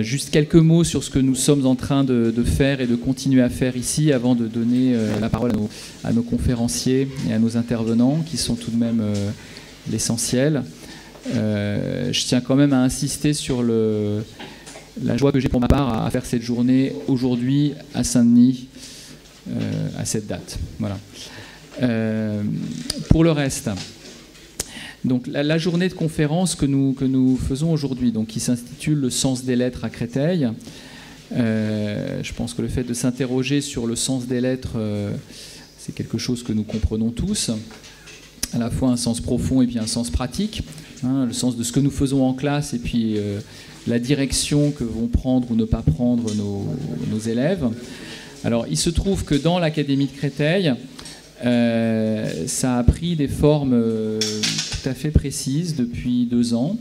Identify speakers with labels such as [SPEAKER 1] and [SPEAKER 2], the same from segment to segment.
[SPEAKER 1] Juste quelques mots sur ce que nous sommes en train de faire et de continuer à faire ici avant de donner la parole à nos conférenciers et à nos intervenants qui sont tout de même l'essentiel. Je tiens quand même à insister sur la joie que j'ai pour ma part à faire cette journée aujourd'hui à Saint-Denis à cette date. Voilà. Pour le reste, donc la journée de conférence que nous faisons aujourd'hui, donc qui s'intitule Le sens des lettres à Créteil. Je pense que le fait de s'interroger sur le sens des lettres, c'est quelque chose que nous comprenons tous, à la fois un sens profond et puis un sens pratique, hein, le sens de ce que nous faisons en classe et puis la direction que vont prendre ou ne pas prendre nos élèves. Alors, il se trouve que dans l'Académie de Créteil, ça a pris des formes tout à fait précises depuis 2 ans,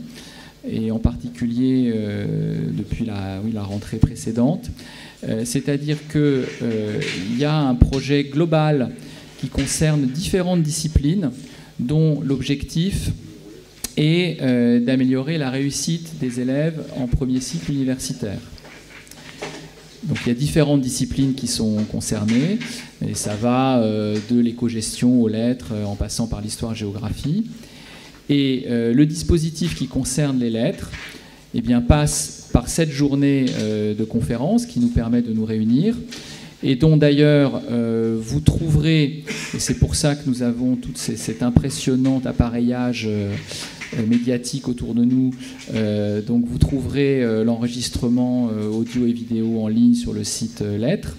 [SPEAKER 1] et en particulier depuis la rentrée précédente. C'est-à-dire qu'il y a un projet global qui concerne différentes disciplines, dont l'objectif est d'améliorer la réussite des élèves en premier cycle universitaire. Donc il y a différentes disciplines qui sont concernées, et ça va de l'éco-gestion aux lettres, en passant par l'histoire-géographie. Et le dispositif qui concerne les lettres eh bien, passe par cette journée de conférence qui nous permet de nous réunir, et dont d'ailleurs vous trouverez, et c'est pour ça que nous avons tout cet impressionnant appareillage médiatique autour de nous, donc vous trouverez l'enregistrement audio et vidéo en ligne sur le site Lettres.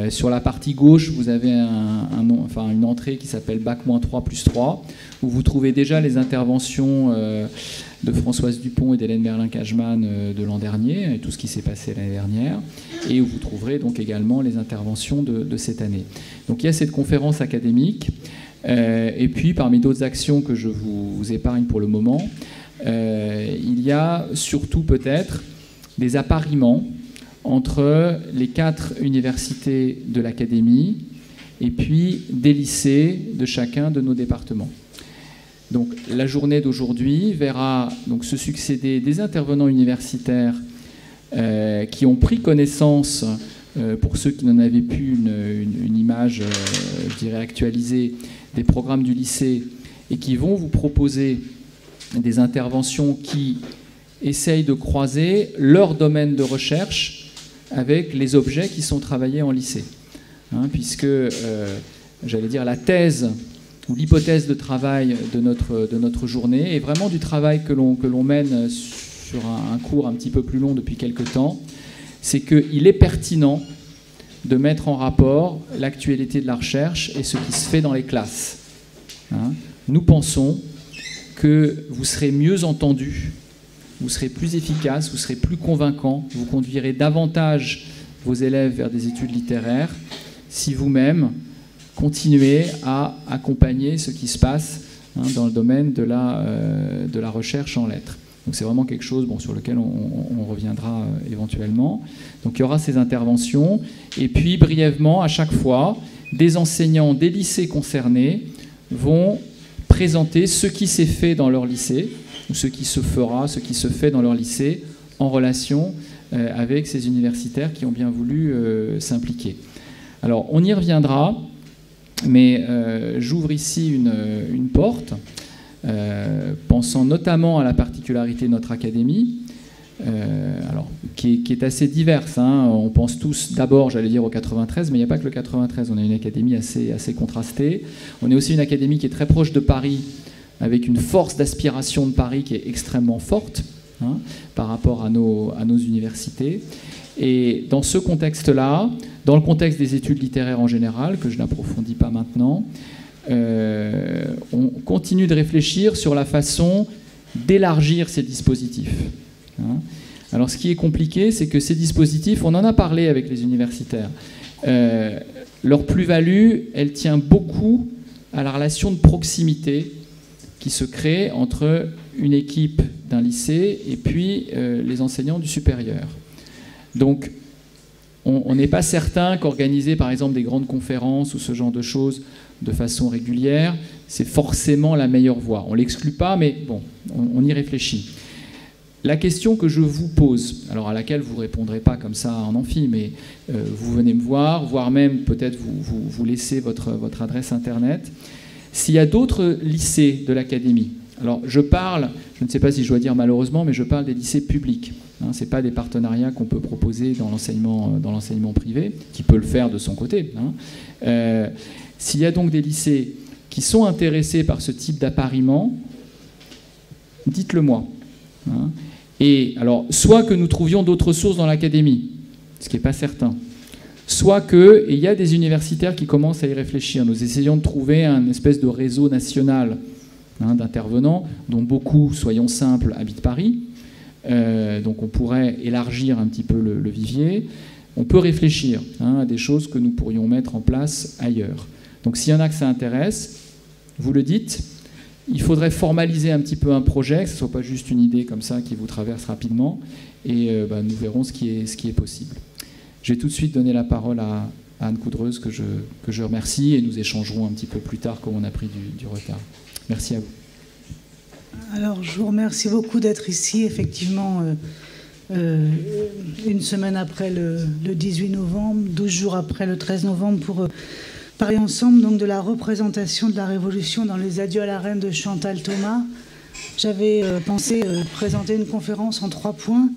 [SPEAKER 1] Sur la partie gauche, vous avez une entrée qui s'appelle Bac-3+3, où vous trouvez déjà les interventions de Françoise Dupont et d'Hélène Merlin-Cajman de l'an dernier, et tout ce qui s'est passé l'année dernière, et où vous trouverez donc également les interventions de cette année. Donc il y a cette conférence académique, et puis parmi d'autres actions que je vous épargne pour le moment, il y a surtout peut-être des appariements entre les 4 universités de l'Académie et puis des lycées de chacun de nos départements. Donc la journée d'aujourd'hui verra donc se succéder des intervenants universitaires qui ont pris connaissance, pour ceux qui n'en avaient plus une image, je dirais, actualisée, des programmes du lycée, et qui vont vous proposer des interventions qui essayent de croiser leur domaine de recherche avec les objets qui sont travaillés en lycée. Hein, puisque, j'allais dire, la thèse ou l'hypothèse de travail de notre journée est vraiment du travail que l'on mène sur un cours un petit peu plus long depuis quelque temps. C'est qu'il est pertinent de mettre en rapport l'actualité de la recherche et ce qui se fait dans les classes. Hein, nous pensons que vous serez mieux entendus, vous serez plus efficace, vous serez plus convaincant, vous conduirez davantage vos élèves vers des études littéraires si vous-même continuez à accompagner ce qui se passe dans le domaine de la recherche en lettres. Donc c'est vraiment quelque chose sur lequel on reviendra éventuellement. Donc il y aura ces interventions, et puis brièvement, à chaque fois, des enseignants des lycées concernés vont présenter ce qui s'est fait dans leur lycée, ou ce qui se fera, ce qui se fait dans leur lycée, en relation avec ces universitaires qui ont bien voulu s'impliquer. Alors, on y reviendra, mais j'ouvre ici une porte, pensant notamment à la particularité de notre académie, qui est assez diverse. Hein. On pense tous d'abord, j'allais dire, au 93, mais il n'y a pas que le 93. On a une académie assez contrastée. On est aussi une académie qui est très proche de Paris, avec une force d'aspiration de Paris qui est extrêmement forte, hein, par rapport à nos universités. Et dans ce contexte-là, dans le contexte des études littéraires en général, que je n'approfondis pas maintenant, on continue de réfléchir sur la façon d'élargir ces dispositifs. Hein. Alors ce qui est compliqué, c'est que ces dispositifs, on en a parlé avec les universitaires, leur plus-value, elle tient beaucoup à la relation de proximité qui se crée entre une équipe d'un lycée et puis les enseignants du supérieur. Donc, on n'est pas certain qu'organiser, par exemple, des grandes conférences ou ce genre de choses de façon régulière, c'est forcément la meilleure voie. On ne l'exclut pas, mais bon, on y réfléchit. La question que je vous pose, alors à laquelle vous ne répondrez pas comme ça en amphi, mais vous venez me voir, voire même peut-être vous laissez votre adresse Internet, s'il y a d'autres lycées de l'Académie. Alors je ne sais pas si je dois dire malheureusement, mais je parle des lycées publics. Hein, ce n'est pas des partenariats qu'on peut proposer dans l'enseignement privé, qui peut le faire de son côté. Hein. S'il y a donc des lycées qui sont intéressés par ce type d'appariement, dites-le moi. Hein. Et alors, soit que nous trouvions d'autres sources dans l'académie, ce qui n'est pas certain, soit qu'il y a des universitaires qui commencent à y réfléchir. Nous essayons de trouver un espèce de réseau national d'intervenants, dont beaucoup, soyons simples, habitent Paris. Donc on pourrait élargir un petit peu le vivier. On peut réfléchir à des choses que nous pourrions mettre en place ailleurs. Donc s'il y en a que ça intéresse, vous le dites. Il faudrait formaliser un petit peu un projet, que ce ne soit pas juste une idée comme ça qui vous traverse rapidement, et nous verrons ce qui est possible. Je vais tout de suite donner la parole à Anne Coudreuse, que je remercie, et nous échangerons un petit peu plus tard comme on a pris du retard. Merci à vous.
[SPEAKER 2] Alors, je vous remercie beaucoup d'être ici, effectivement, une semaine après le 18 novembre, 12 jours après le 13 novembre, pour parler ensemble donc, de la représentation de la Révolution dans les Adieux à la Reine de Chantal Thomas. J'avais pensé présenter une conférence en 3 points,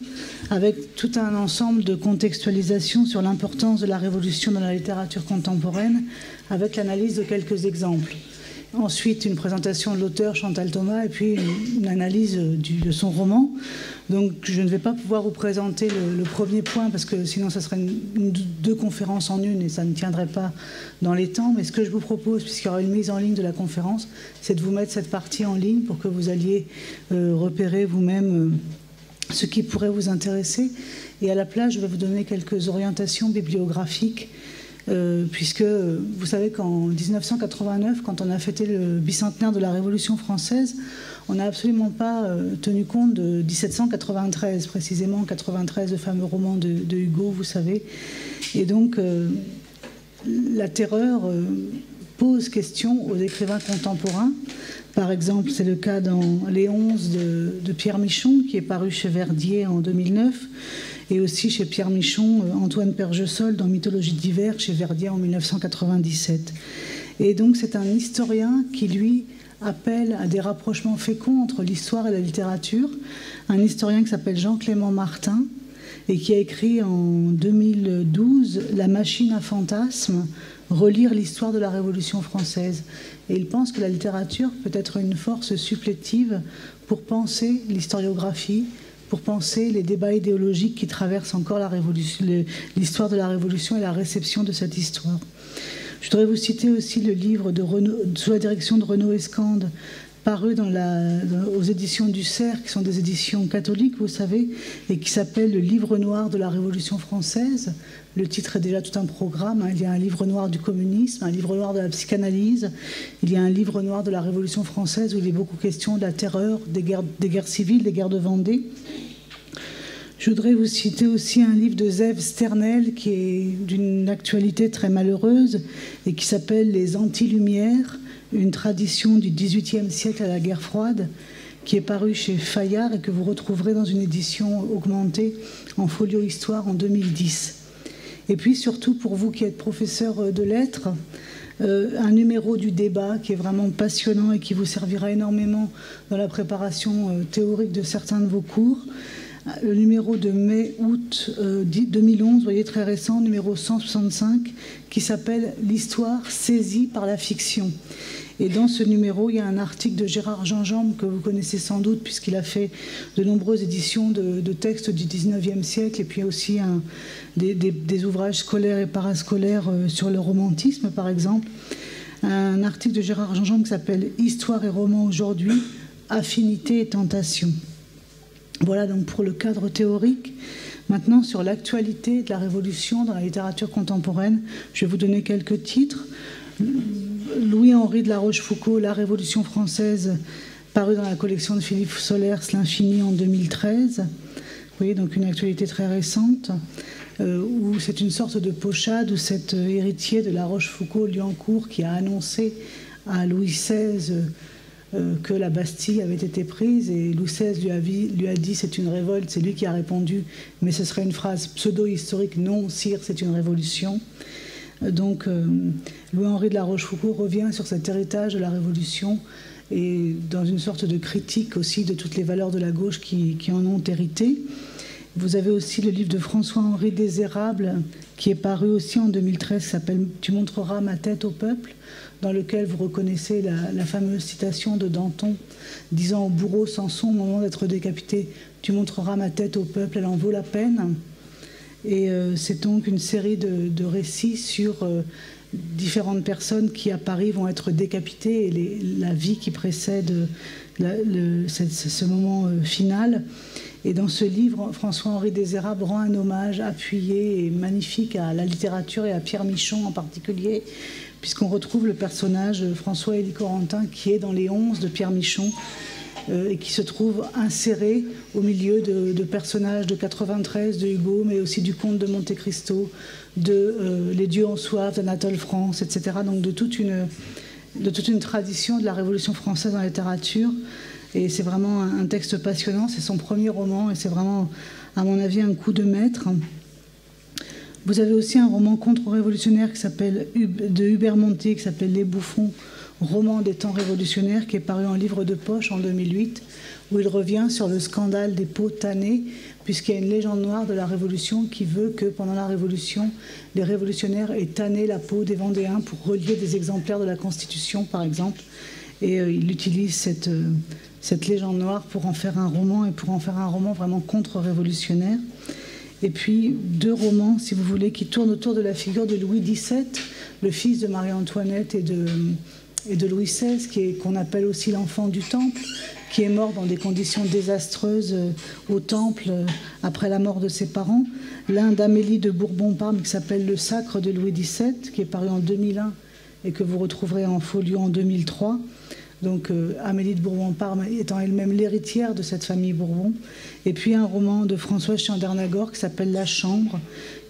[SPEAKER 2] avec tout un ensemble de contextualisation sur l'importance de la Révolution dans la littérature contemporaine, avec l'analyse de quelques exemples. Ensuite, une présentation de l'auteur Chantal Thomas et puis une analyse de son roman. Donc, je ne vais pas pouvoir vous présenter le premier point parce que sinon, ça serait 2 conférences en une et ça ne tiendrait pas dans les temps. Mais ce que je vous propose, puisqu'il y aura une mise en ligne de la conférence, c'est de vous mettre cette partie en ligne pour que vous alliez repérer vous-même ce qui pourrait vous intéresser. Et à la place, je vais vous donner quelques orientations bibliographiques. Puisque vous savez qu'en 1989, quand on a fêté le bicentenaire de la Révolution française, on n'a absolument pas tenu compte de 1793, précisément 93, le fameux roman de Hugo, vous savez. Et donc, la terreur pose question aux écrivains contemporains. Par exemple, c'est le cas dans Les 11 de Pierre Michon, qui est paru chez Verdier en 2009, et aussi chez Pierre Michon, Antoine Pergesol dans Mythologie d'hiver, chez Verdier en 1997. Et donc c'est un historien qui, lui, appelle à des rapprochements féconds entre l'histoire et la littérature, un historien qui s'appelle Jean-Clément Martin, et qui a écrit en 2012 « La machine à fantasmes », relire l'histoire de la Révolution française. Et il pense que la littérature peut être une force supplétive pour penser l'historiographie, pour penser les débats idéologiques qui traversent encore l'histoire de la Révolution et la réception de cette histoire. Je voudrais vous citer aussi le livre sous la direction de Renaud Escande, paru aux éditions du Cerf, qui sont des éditions catholiques, vous savez, et qui s'appelle « Le livre noir de la Révolution française ». Le titre est déjà tout un programme. Il y a un livre noir du communisme, un livre noir de la psychanalyse, il y a un livre noir de la Révolution française où il est beaucoup question de la terreur, des guerres civiles, des guerres de Vendée. Je voudrais vous citer aussi un livre de Zev Sternel qui est d'une actualité très malheureuse et qui s'appelle « Les Anti-Lumières », une tradition du XVIIIe siècle à la guerre froide, qui est paru chez Fayard et que vous retrouverez dans une édition augmentée en folio Histoire en 2010. Et puis surtout pour vous qui êtes professeur de lettres, un numéro du débat qui est vraiment passionnant et qui vous servira énormément dans la préparation théorique de certains de vos cours. Le numéro de mai-août 2011, vous voyez, très récent, numéro 165, qui s'appelle « L'histoire saisie par la fiction ». Et dans ce numéro, il y a un article de Gérard Gingembre que vous connaissez sans doute puisqu'il a fait de nombreuses éditions de textes du XIXe siècle et puis aussi des ouvrages scolaires et parascolaires sur le romantisme, par exemple. Un article de Gérard Gingembre qui s'appelle « Histoire et roman aujourd'hui, affinité et tentation ». Voilà donc pour le cadre théorique. Maintenant, sur l'actualité de la Révolution dans la littérature contemporaine, je vais vous donner quelques titres. Louis-Henri de La Rochefoucauld, La Révolution française, paru dans la collection de Philippe Solers, L'Infini en 2013. Vous voyez, donc une actualité très récente, où c'est une sorte de pochade où cet héritier de La Rochefoucauld, Liancourt, qui a annoncé à Louis XVI que la Bastille avait été prise, et Louis XVI lui a dit c'est une révolte, c'est lui qui a répondu, mais ce serait une phrase pseudo-historique, non sire, c'est une révolution. Donc Louis-Henri de La Rochefoucauld revient sur cet héritage de la Révolution et dans une sorte de critique aussi de toutes les valeurs de la gauche qui en ont hérité. Vous avez aussi le livre de François-Henri Désérable qui est paru aussi en 2013, qui s'appelle « Tu montreras ma tête au peuple », dans lequel vous reconnaissez la fameuse citation de Danton disant au bourreau Samson au moment d'être décapité « Tu montreras ma tête au peuple, elle en vaut la peine ». Et c'est donc une série de récits sur différentes personnes qui à Paris vont être décapitées et la vie qui précède ce moment final. Et dans ce livre, François-Henri Désérable rend un hommage appuyé et magnifique à la littérature et à Pierre Michon en particulier, puisqu'on retrouve le personnage François-Élie Corentin qui est dans les 11 de Pierre Michon et qui se trouve inséré au milieu de personnages de 93 de Hugo, mais aussi du Comte de Monte Cristo, de Les Dieux ont soif d'Anatole France, etc. Donc de toute une tradition de la Révolution française dans la littérature. Et c'est vraiment un texte passionnant, c'est son premier roman et c'est vraiment, à mon avis, un coup de maître. Vous avez aussi un roman contre-révolutionnaire de Hubert Montier qui s'appelle Les Bouffons, roman des temps révolutionnaires, qui est paru en livre de poche en 2008, où il revient sur le scandale des peaux tannées, puisqu'il y a une légende noire de la Révolution qui veut que pendant la Révolution, les révolutionnaires aient tanné la peau des Vendéens pour relier des exemplaires de la Constitution, par exemple. Et il utilise cette légende noire pour en faire un roman, et pour en faire un roman vraiment contre-révolutionnaire. Et puis 2 romans, si vous voulez, qui tournent autour de la figure de Louis XVII, le fils de Marie-Antoinette et de Louis XVI, qu'on appelle aussi l'enfant du Temple, qui est mort dans des conditions désastreuses au Temple après la mort de ses parents. L'un d'Amélie de Bourbon-Parme qui s'appelle Le Sacre de Louis XVII, qui est paru en 2001 et que vous retrouverez en folio en 2003. Donc Amélie de Bourbon-Parme étant elle-même l'héritière de cette famille Bourbon. Et puis un roman de Françoise Chandernagor qui s'appelle La Chambre,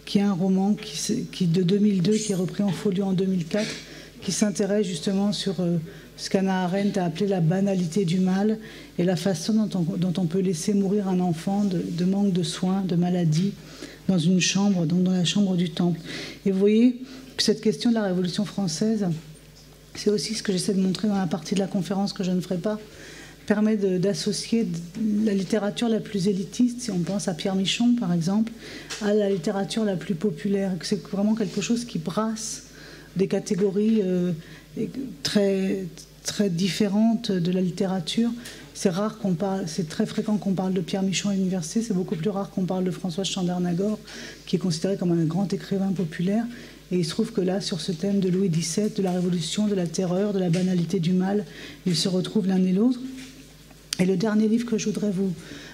[SPEAKER 2] qui est un roman de 2002 qui est repris en folio en 2004, qui s'intéresse justement sur ce qu'Hannah Arendt a appelé la banalité du mal et la façon dont on peut laisser mourir un enfant de manque de soins, de maladie, dans une chambre, donc dans la chambre du Temple. Et vous voyez que cette question de la Révolution française, c'est aussi ce que j'essaie de montrer dans la partie de la conférence que je ne ferai pas, permet d'associer la littérature la plus élitiste, si on pense à Pierre Michon par exemple, à la littérature la plus populaire. C'est vraiment quelque chose qui brasse des catégories très, très différentes de la littérature. C'est rare qu'on parle, c'est très fréquent qu'on parle de Pierre Michon à l'université, c'est beaucoup plus rare qu'on parle de Françoise Chandernagor, qui est considéré comme un grand écrivain populaire. Et il se trouve que là, sur ce thème de Louis XVII, de la Révolution, de la terreur, de la banalité du mal, ils se retrouvent l'un et l'autre. Et le dernier livre que je voudrais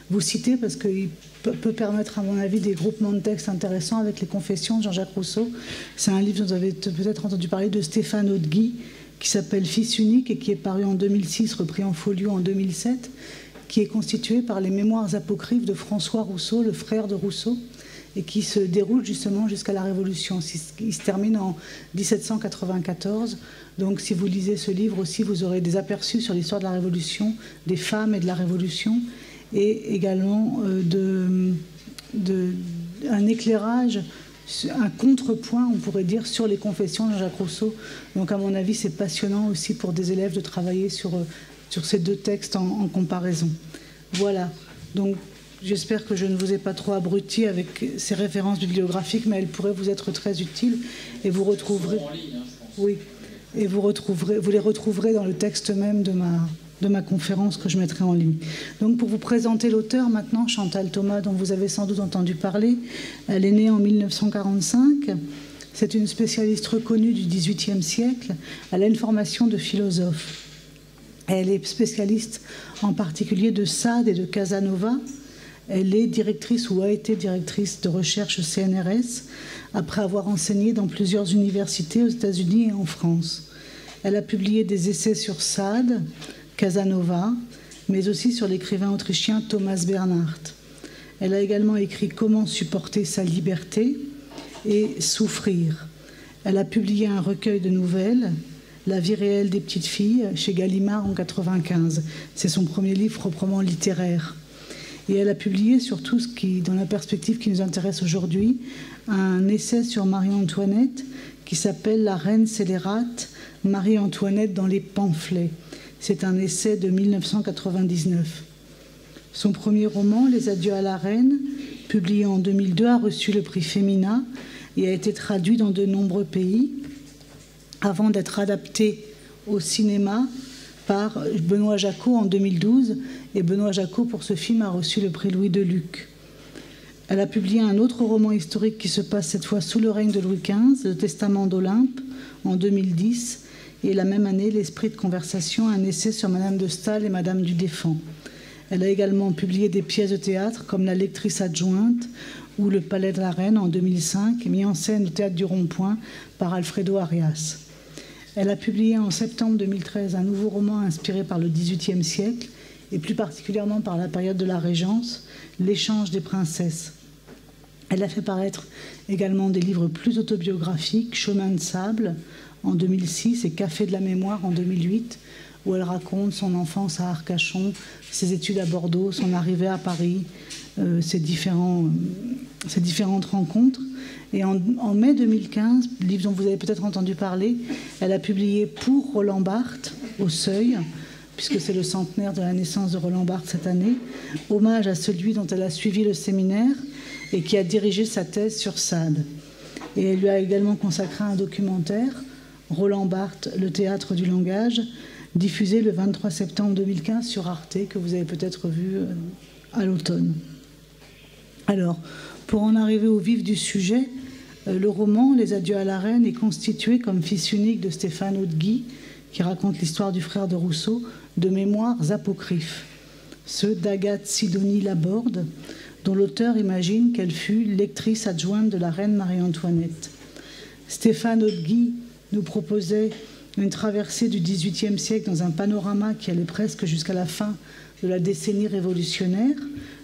[SPEAKER 2] vous citer, parce qu'il peut permettre, à mon avis, des groupements de textes intéressants avec les Confessions de Jean-Jacques Rousseau. C'est un livre dont vous avez peut-être entendu parler, de Stéphane Hautguy, qui s'appelle Fils unique et qui est paru en 2006, repris en folio en 2007, qui est constitué par les mémoires apocryphes de François Rousseau, le frère de Rousseau, et qui se déroule justement jusqu'à la Révolution. Il se termine en 1794. Donc si vous lisez ce livre aussi, vous aurez des aperçus sur l'histoire de la Révolution, des femmes et de la Révolution, et également un éclairage, un contrepoint, on pourrait dire, sur les Confessions de Jean-Jacques Rousseau. Donc à mon avis, c'est passionnant aussi pour des élèves de travailler sur ces 2 textes en comparaison. Voilà. Donc j'espère que je ne vous ai pas trop abruti avec ces références bibliographiques, mais elles pourraient vous être très utiles. Et vous retrouverez... Oui. Et vous les retrouverez dans le texte même de ma conférence que je mettrai en ligne. Donc pour vous présenter l'auteur maintenant, Chantal Thomas, dont vous avez sans doute entendu parler, elle est née en 1945. C'est une spécialiste reconnue du XVIIIe siècle. Elle a une formation de philosophe. Elle est spécialiste en particulier de Sade et de Casanova. Elle est directrice ou a été directrice de recherche CNRS après avoir enseigné dans plusieurs universités aux États-Unis et en France. Elle a publié des essais sur Sade, Casanova, mais aussi sur l'écrivain autrichien Thomas Bernhardt. Elle a également écrit Comment supporter sa liberté et Souffrir. Elle a publié un recueil de nouvelles. La vie réelle des petites filles, chez Gallimard en 1995. C'est son premier livre proprement littéraire. Et elle a publié, surtout ce qui, dans la perspective qui nous intéresse aujourd'hui, un essai sur Marie-Antoinette qui s'appelle « La reine scélérate, Marie-Antoinette dans les pamphlets ». C'est un essai de 1999. Son premier roman, Les adieux à la reine, publié en 2002, a reçu le prix Femina et a été traduit dans de nombreux pays avant d'être adapté au cinéma par Benoît Jacot en 2012. Et Benoît Jacot, pour ce film, a reçu le prix Louis de Luc. Elle a publié un autre roman historique qui se passe cette fois sous le règne de Louis XV, Le Testament d'Olympe, en 2010. Et la même année, L'Esprit de conversation, un essai sur Madame de Staël et Madame du Défend. Elle a également publié des pièces de théâtre comme La lectrice adjointe ou Le Palais de la Reine en 2005, mis en scène au Théâtre du Rond-Point par Alfredo Arias. Elle a publié en septembre 2013 un nouveau roman inspiré par le XVIIIe siècle et plus particulièrement par la période de la Régence, L'échange des princesses. Elle a fait paraître également des livres plus autobiographiques, Chemin de sable en 2006 et Café de la mémoire en 2008, où elle raconte son enfance à Arcachon, ses études à Bordeaux, son arrivée à Paris, ses différentes rencontres. Et en mai 2015, livre dont vous avez peut-être entendu parler, elle a publié Pour Roland Barthes, au Seuil, puisque c'est le centenaire de la naissance de Roland Barthes cette année, hommage à celui dont elle a suivi le séminaire et qui a dirigé sa thèse sur Sade. Et elle lui a également consacré un documentaire, Roland Barthes, le théâtre du langage, diffusé le 23 septembre 2015 sur Arte, que vous avez peut-être vu à l'automne. Alors, pour en arriver au vif du sujet, le roman « Les adieux à la reine » est constitué, comme fils unique de Stéphane Hautguy, qui raconte l'histoire du frère de Rousseau, de mémoires apocryphes, ceux d'Agathe Sidonie Laborde, dont l'auteur imagine qu'elle fut lectrice adjointe de la reine Marie-Antoinette. Stéphane Hautguy nous proposait une traversée du XVIIIe siècle dans un panorama qui allait presque jusqu'à la fin de la décennie révolutionnaire.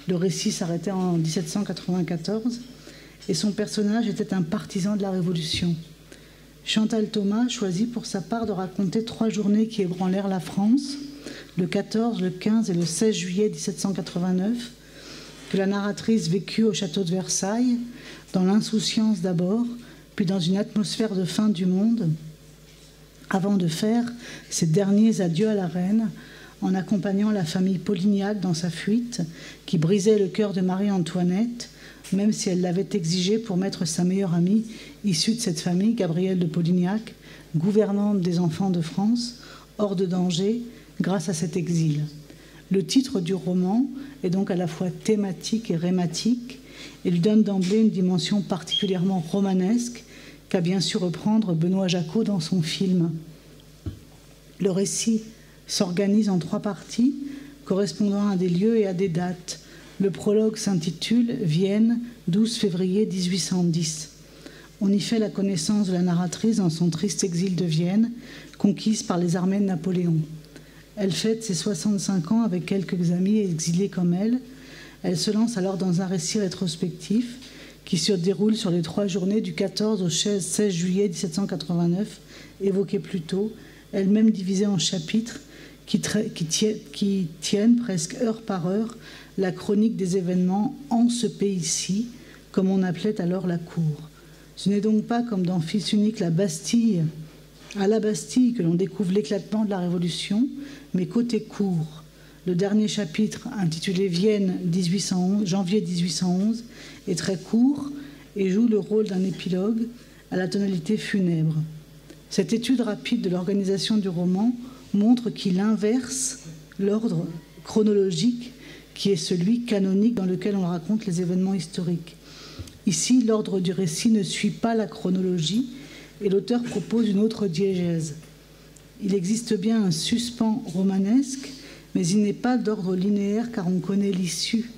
[SPEAKER 2] Le récit s'arrêtait en 1794 et son personnage était un partisan de la Révolution. Chantal Thomas choisit pour sa part de raconter 3 journées qui ébranlèrent la France, le 14, le 15 et le 16 juillet 1789, que la narratrice vécut au château de Versailles, dans l'insouciance d'abord, puis dans une atmosphère de fin du monde, avant de faire ses derniers adieux à la reine, en accompagnant la famille Polignac dans sa fuite, qui brisait le cœur de Marie-Antoinette, même si elle l'avait exigé pour mettre sa meilleure amie, issue de cette famille, Gabrielle de Polignac, gouvernante des enfants de France, hors de danger grâce à cet exil. Le titre du roman est donc à la fois thématique et rématique et lui donne d'emblée une dimension particulièrement romanesque qu'a bien su reprendre Benoît Jacot dans son film. Le récit s'organise en 3 parties, correspondant à des lieux et à des dates. Le prologue s'intitule « Vienne, 12 février 1810 ». On y fait la connaissance de la narratrice dans son triste exil de Vienne, conquise par les armées de Napoléon. Elle fête ses 65 ans avec quelques amis exilés comme elle. Elle se lance alors dans un récit rétrospectif qui se déroule sur les 3 journées du 14 au 16 juillet 1789, évoquées plus tôt, elles-mêmes divisées en chapitres qui tiennent presque heure par heure la chronique des événements en ce pays-ci, comme on appelait alors la cour. Ce n'est donc pas comme dans Fils unique à la Bastille que l'on découvre l'éclatement de la Révolution, mais côté cour. Le dernier chapitre, intitulé Vienne 1811, janvier 1811, est très court et joue le rôle d'un épilogue à la tonalité funèbre. Cette étude rapide de l'organisation du roman montre qu'il inverse l'ordre chronologique qui est celui canonique dans lequel on raconte les événements historiques. Ici, l'ordre du récit ne suit pas la chronologie et l'auteur propose une autre diégèse. Il existe bien un suspens romanesque, mais il n'est pas d'ordre linéaire car on connaît l'issue.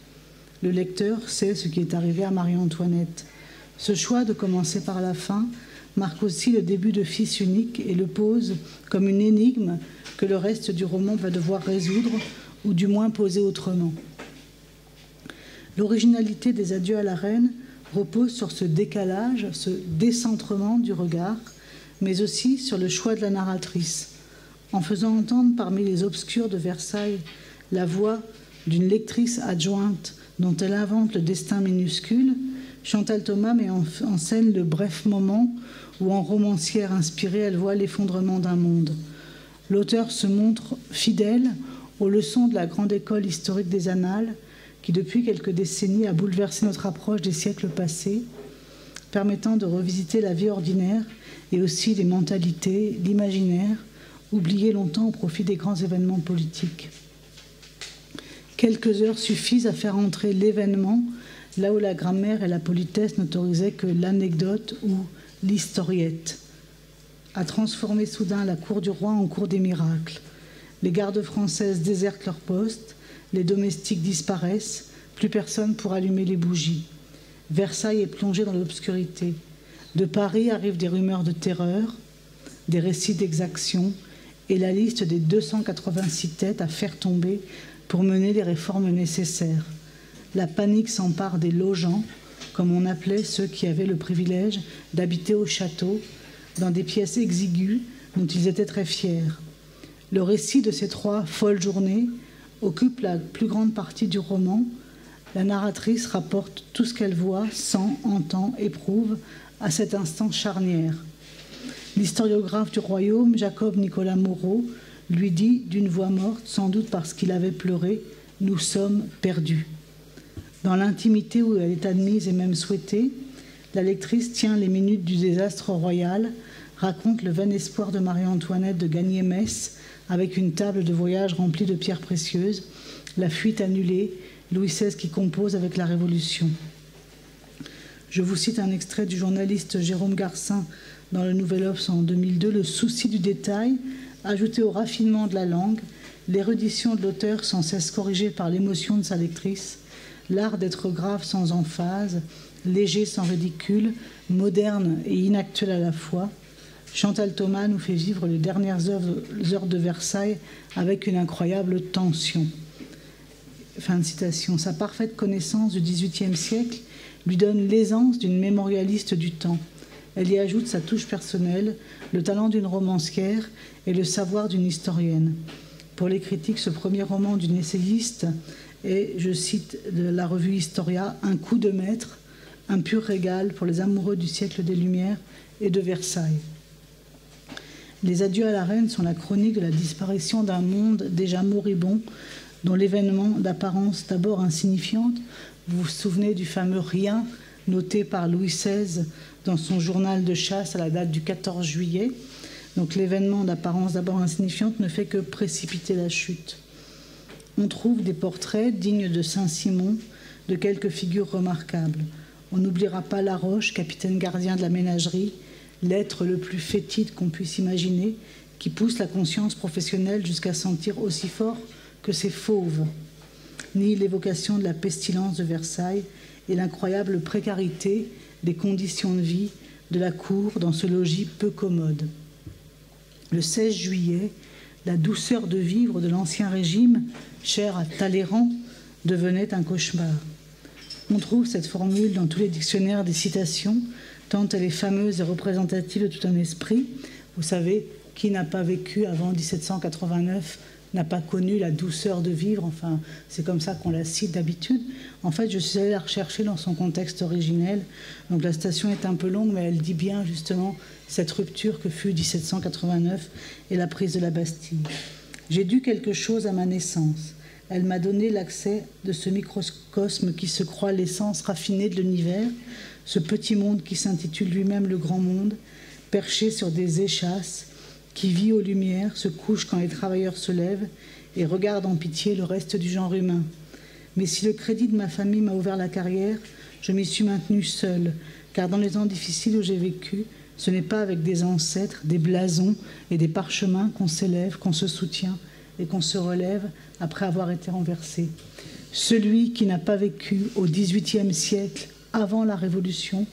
[SPEAKER 2] Le lecteur sait ce qui est arrivé à Marie-Antoinette. Ce choix de commencer par la fin marque aussi le début de Fils unique et le pose comme une énigme que le reste du roman va devoir résoudre ou du moins poser autrement. L'originalité des Adieux à la reine repose sur ce décalage, ce décentrement du regard mais aussi sur le choix de la narratrice, en faisant entendre parmi les obscurs de Versailles la voix d'une lectrice adjointe dont elle invente le destin minuscule. Chantal Thomas met en scène le bref moment où, en romancière inspirée, elle voit l'effondrement d'un monde. L'auteur se montre fidèle aux leçons de la grande école historique des Annales, qui depuis quelques décennies a bouleversé notre approche des siècles passés, permettant de revisiter la vie ordinaire et aussi les mentalités, l'imaginaire, oubliés longtemps au profit des grands événements politiques. Quelques heures suffisent à faire entrer l'événement là où la grammaire et la politesse n'autorisaient que l'anecdote ou l'historiette, à transformer soudain la cour du roi en cour des miracles. Les gardes françaises désertent leur poste, les domestiques disparaissent, plus personne pour allumer les bougies. Versailles est plongé dans l'obscurité. De Paris arrivent des rumeurs de terreur, des récits d'exaction et la liste des 286 têtes à faire tomber pour mener les réformes nécessaires. La panique s'empare des logeants, comme on appelait ceux qui avaient le privilège d'habiter au château, dans des pièces exiguës dont ils étaient très fiers. Le récit de ces 3 folles journées occupe la plus grande partie du roman. La narratrice rapporte tout ce qu'elle voit, sent, entend, éprouve à cet instant charnière. L'historiographe du royaume, Jacob Nicolas Moreau, lui dit d'une voix morte, sans doute parce qu'il avait pleuré, « Nous sommes perdus ». Dans l'intimité où elle est admise et même souhaitée, la lectrice tient les minutes du désastre royal, raconte le vain espoir de Marie-Antoinette de gagner Metz avec une table de voyage remplie de pierres précieuses, la fuite annulée, Louis XVI qui compose avec la Révolution. Je vous cite un extrait du journaliste Jérôme Garcin dans le Nouvel Obs en 2002, « Le souci du détail, ajouté au raffinement de la langue, l'érudition de l'auteur sans cesse corrigée par l'émotion de sa lectrice, l'art d'être grave sans emphase, léger sans ridicule, moderne et inactuel à la fois. Chantal Thomas nous fait vivre les dernières heures de Versailles avec une incroyable tension. » Fin de citation. Sa parfaite connaissance du XVIIIe siècle lui donne l'aisance d'une mémorialiste du temps. Elle y ajoute sa touche personnelle, le talent d'une romancière et le savoir d'une historienne. Pour les critiques, ce premier roman d'une essayiste est, je cite de la revue Historia, un coup de maître, un pur régal pour les amoureux du siècle des Lumières et de Versailles. Les adieux à la reine sont la chronique de la disparition d'un monde déjà moribond, dont l'événement d'apparence d'abord insignifiante, vous vous souvenez du fameux rien noté par Louis XVI dans son journal de chasse à la date du 14 juillet. Donc l'événement d'apparence d'abord insignifiante ne fait que précipiter la chute. On trouve des portraits dignes de Saint-Simon, de quelques figures remarquables. On n'oubliera pas Laroche, capitaine gardien de la ménagerie, l'être le plus fétide qu'on puisse imaginer, qui pousse la conscience professionnelle jusqu'à sentir aussi fort que ses fauves, ni l'évocation de la pestilence de Versailles et l'incroyable précarité des conditions de vie de la cour dans ce logis peu commode. Le 16 juillet, la douceur de vivre de l'Ancien Régime, chère à Talleyrand, devenait un cauchemar. On trouve cette formule dans tous les dictionnaires des citations, tant elle est fameuse et représentative de tout un esprit. Vous savez, qui n'a pas vécu avant 1789 n'a pas connu la douceur de vivre, enfin, c'est comme ça qu'on la cite d'habitude. En fait, je suis allée la rechercher dans son contexte originel. Donc la citation est un peu longue, mais elle dit bien justement cette rupture que fut 1789 et la prise de la Bastille. J'ai dû quelque chose à ma naissance. Elle m'a donné l'accès de ce microcosme qui se croit l'essence raffinée de l'univers, ce petit monde qui s'intitule lui-même le grand monde, perché sur des échasses, qui vit aux lumières, se couche quand les travailleurs se lèvent et regarde en pitié le reste du genre humain. Mais si le crédit de ma famille m'a ouvert la carrière, je m'y suis maintenue seule, car dans les temps difficiles où j'ai vécu, ce n'est pas avec des ancêtres, des blasons et des parchemins qu'on s'élève, qu'on se soutient et qu'on se relève après avoir été renversé. Celui qui n'a pas vécu au XVIIIe siècle, avant la Révolution,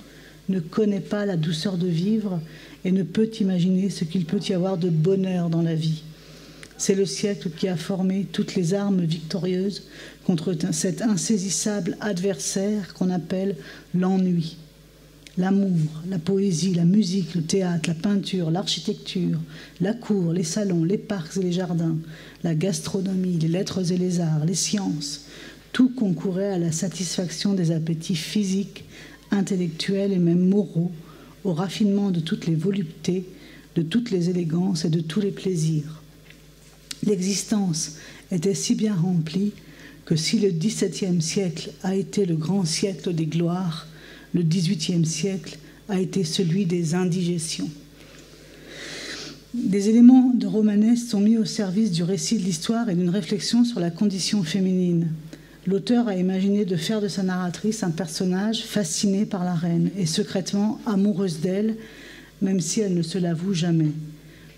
[SPEAKER 2] ne connaît pas la douceur de vivre et ne peut imaginer ce qu'il peut y avoir de bonheur dans la vie. C'est le siècle qui a formé toutes les armes victorieuses contre cet insaisissable adversaire qu'on appelle l'ennui. L'amour, la poésie, la musique, le théâtre, la peinture, l'architecture, la cour, les salons, les parcs et les jardins, la gastronomie, les lettres et les arts, les sciences, tout concourait à la satisfaction des appétits physiques, intellectuels et même moraux, au raffinement de toutes les voluptés, de toutes les élégances et de tous les plaisirs. L'existence était si bien remplie que si le XVIIe siècle a été le grand siècle des gloires, le XVIIIe siècle a été celui des indigestions. Des éléments de romanesque sont mis au service du récit de l'histoire et d'une réflexion sur la condition féminine. L'auteur a imaginé de faire de sa narratrice un personnage fasciné par la reine et secrètement amoureuse d'elle, même si elle ne se l'avoue jamais.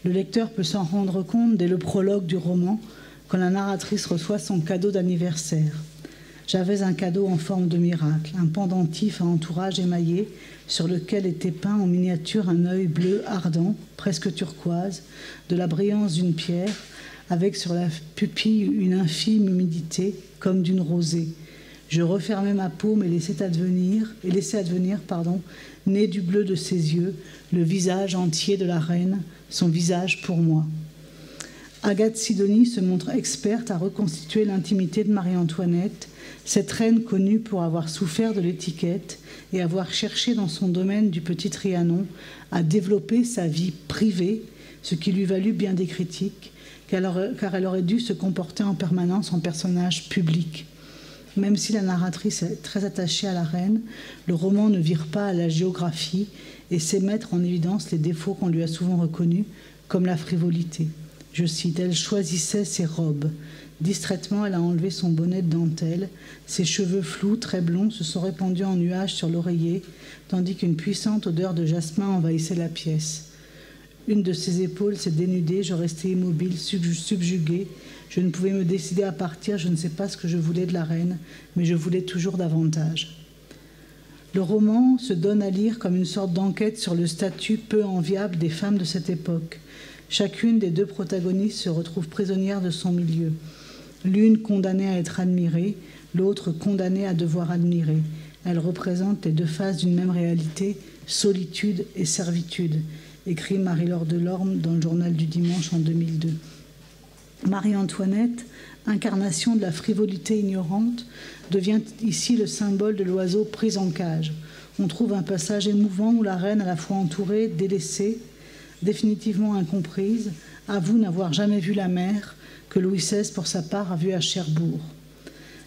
[SPEAKER 2] Le lecteur peut s'en rendre compte dès le prologue du roman, quand la narratrice reçoit son cadeau d'anniversaire. J'avais un cadeau en forme de miracle, un pendentif à entourage émaillé, sur lequel était peint en miniature un œil bleu ardent, presque turquoise, de la brillance d'une pierre, avec sur la pupille une infime humidité, comme d'une rosée. Je refermai ma paume et laissai advenir, né du bleu de ses yeux, le visage entier de la reine, son visage pour moi. Agathe Sidonie se montre experte à reconstituer l'intimité de Marie-Antoinette, cette reine connue pour avoir souffert de l'étiquette et avoir cherché dans son domaine du Petit Trianon à développer sa vie privée, ce qui lui valut bien des critiques, car elle aurait dû se comporter en permanence en personnage public. Même si la narratrice est très attachée à la reine, le roman ne vire pas à la géographie et sait mettre en évidence les défauts qu'on lui a souvent reconnus, comme la frivolité. Je cite, « Elle choisissait ses robes. Distraitement, elle a enlevé son bonnet de dentelle. Ses cheveux flous, très blonds, se sont répandus en nuages sur l'oreiller, tandis qu'une puissante odeur de jasmin envahissait la pièce. Une de ses épaules s'est dénudée, je restais immobile, subjuguée. Je ne pouvais me décider à partir, je ne sais pas ce que je voulais de la reine, mais je voulais toujours davantage. » Le roman se donne à lire comme une sorte d'enquête sur le statut peu enviable des femmes de cette époque. Chacune des deux protagonistes se retrouve prisonnière de son milieu. L'une condamnée à être admirée, l'autre condamnée à devoir admirer. Elles représentent les deux faces d'une même réalité, solitude et servitude, écrit Marie-Laure Delorme dans le Journal du Dimanche en 2002. Marie-Antoinette, incarnation de la frivolité ignorante, devient ici le symbole de l'oiseau pris en cage. On trouve un passage émouvant où la reine, à la fois entourée, délaissée, définitivement incomprise, avoue n'avoir jamais vu la mer que Louis XVI, pour sa part, a vue à Cherbourg.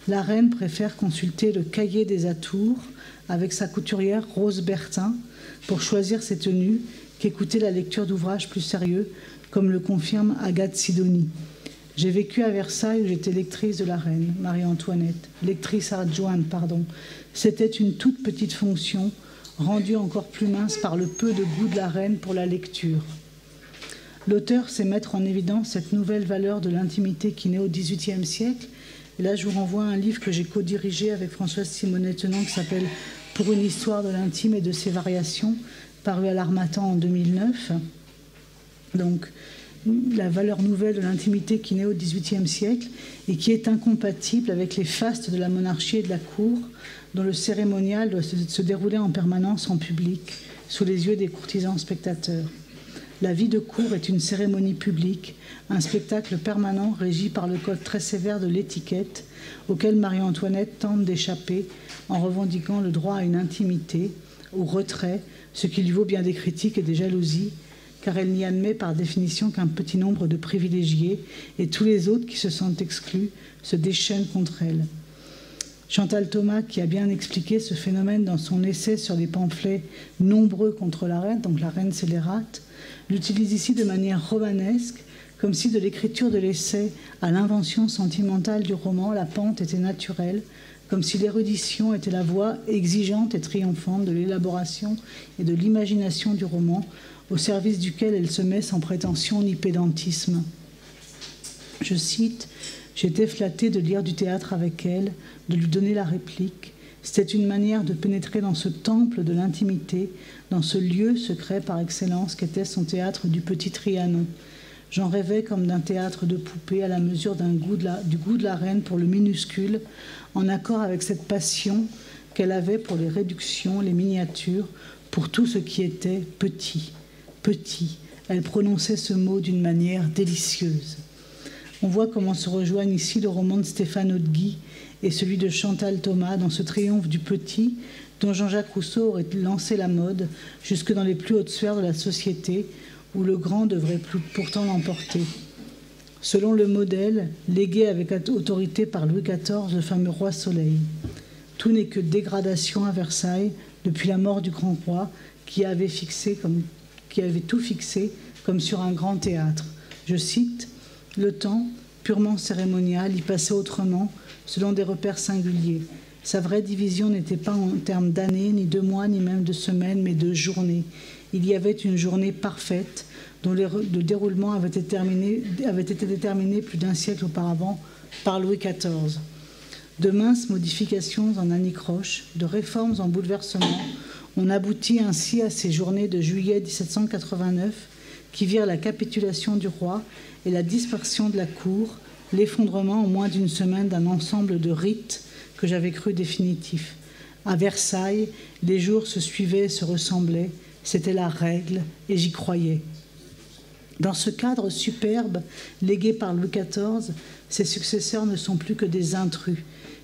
[SPEAKER 2] La reine préfère consulter le cahier des atours avec sa couturière Rose Bertin pour choisir ses tenues qu'écouter la lecture d'ouvrages plus sérieux, comme le confirme Agathe Sidonie. J'ai vécu à Versailles où j'étais lectrice de la reine, Marie-Antoinette, lectrice adjointe, pardon. C'était une toute petite fonction, rendue encore plus mince par le peu de goût de la reine pour la lecture. L'auteur sait mettre en évidence cette nouvelle valeur de l'intimité qui naît au XVIIIe siècle. Et là, je vous renvoie à un livre que j'ai co-dirigé avec Françoise Simonet-Tenant qui s'appelle « Pour une histoire de l'intime et de ses variations », paru à l'Harmattan en 2009. Donc, la valeur nouvelle de l'intimité qui naît au XVIIIe siècle et qui est incompatible avec les fastes de la monarchie et de la cour, dont le cérémonial doit se dérouler en permanence en public, sous les yeux des courtisans spectateurs. La vie de cour est une cérémonie publique, un spectacle permanent régi par le code très sévère de l'étiquette, auquel Marie-Antoinette tente d'échapper en revendiquant le droit à une intimité, au retrait, ce qui lui vaut bien des critiques et des jalousies, car elle n'y admet par définition qu'un petit nombre de privilégiés, et tous les autres qui se sentent exclus se déchaînent contre elle. Chantal Thomas, qui a bien expliqué ce phénomène dans son essai sur les pamphlets nombreux contre la reine, donc la reine scélérate, l'utilise ici de manière romanesque, comme si de l'écriture de l'essai à l'invention sentimentale du roman, la pente était naturelle, comme si l'érudition était la voie exigeante et triomphante de l'élaboration et de l'imagination du roman, au service duquel elle se met sans prétention ni pédantisme. Je cite, « J'étais flattée de lire du théâtre avec elle, de lui donner la réplique. C'était une manière de pénétrer dans ce temple de l'intimité, dans ce lieu secret par excellence qu'était son théâtre du Petit Trianon. J'en rêvais comme d'un théâtre de poupées à la mesure du goût de la reine pour le minuscule, en accord avec cette passion qu'elle avait pour les réductions, les miniatures, pour tout ce qui était petit, petit. Elle prononçait ce mot d'une manière délicieuse. On voit comment se rejoignent ici le roman de Stéphane Hautguy et celui de Chantal Thomas dans ce triomphe du petit dont Jean-Jacques Rousseau aurait lancé la mode jusque dans les plus hautes sphères de la société où le grand devrait pourtant l'emporter. Selon le modèle légué avec autorité par Louis XIV, le fameux roi Soleil. Tout n'est que dégradation à Versailles depuis la mort du grand roi qui avait tout fixé comme sur un grand théâtre. Je cite, « Le temps, purement cérémonial, y passait autrement, selon des repères singuliers. Sa vraie division n'était pas en termes d'années, ni de mois, ni même de semaines, mais de journées. Il y avait une journée parfaite, dont le déroulement avait été déterminé plus d'un siècle auparavant par Louis XIV. De minces modifications en anicroches, de réformes en bouleversements, on aboutit ainsi à ces journées de juillet 1789 qui virent la capitulation du roi et la dispersion de la cour, l'effondrement en moins d'une semaine d'un ensemble de rites que j'avais cru définitifs. À Versailles, les jours se suivaient et se ressemblaient, c'était la règle et j'y croyais. Dans ce cadre superbe, légué par Louis XIV, ses successeurs ne sont plus que des intrus.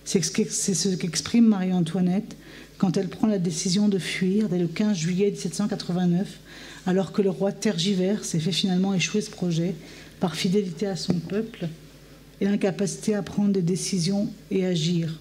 [SPEAKER 2] C'est ce qu'exprime Marie-Antoinette quand elle prend la décision de fuir dès le 15 juillet 1789, alors que le roi tergiverse et fait finalement échouer ce projet par fidélité à son peuple et l'incapacité à prendre des décisions et agir.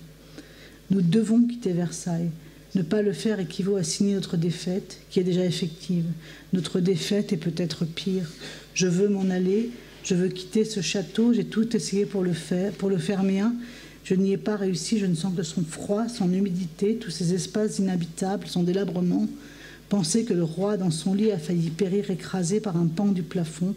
[SPEAKER 2] Nous devons quitter Versailles. Ne pas le faire équivaut à signer notre défaite, qui est déjà effective. Notre défaite est peut-être pire. Je veux m'en aller, je veux quitter ce château, j'ai tout essayé pour le faire mien. Je n'y ai pas réussi, je ne sens que son froid, son humidité, tous ces espaces inhabitables, son délabrement. Penser que le roi, dans son lit, a failli périr écrasé par un pan du plafond.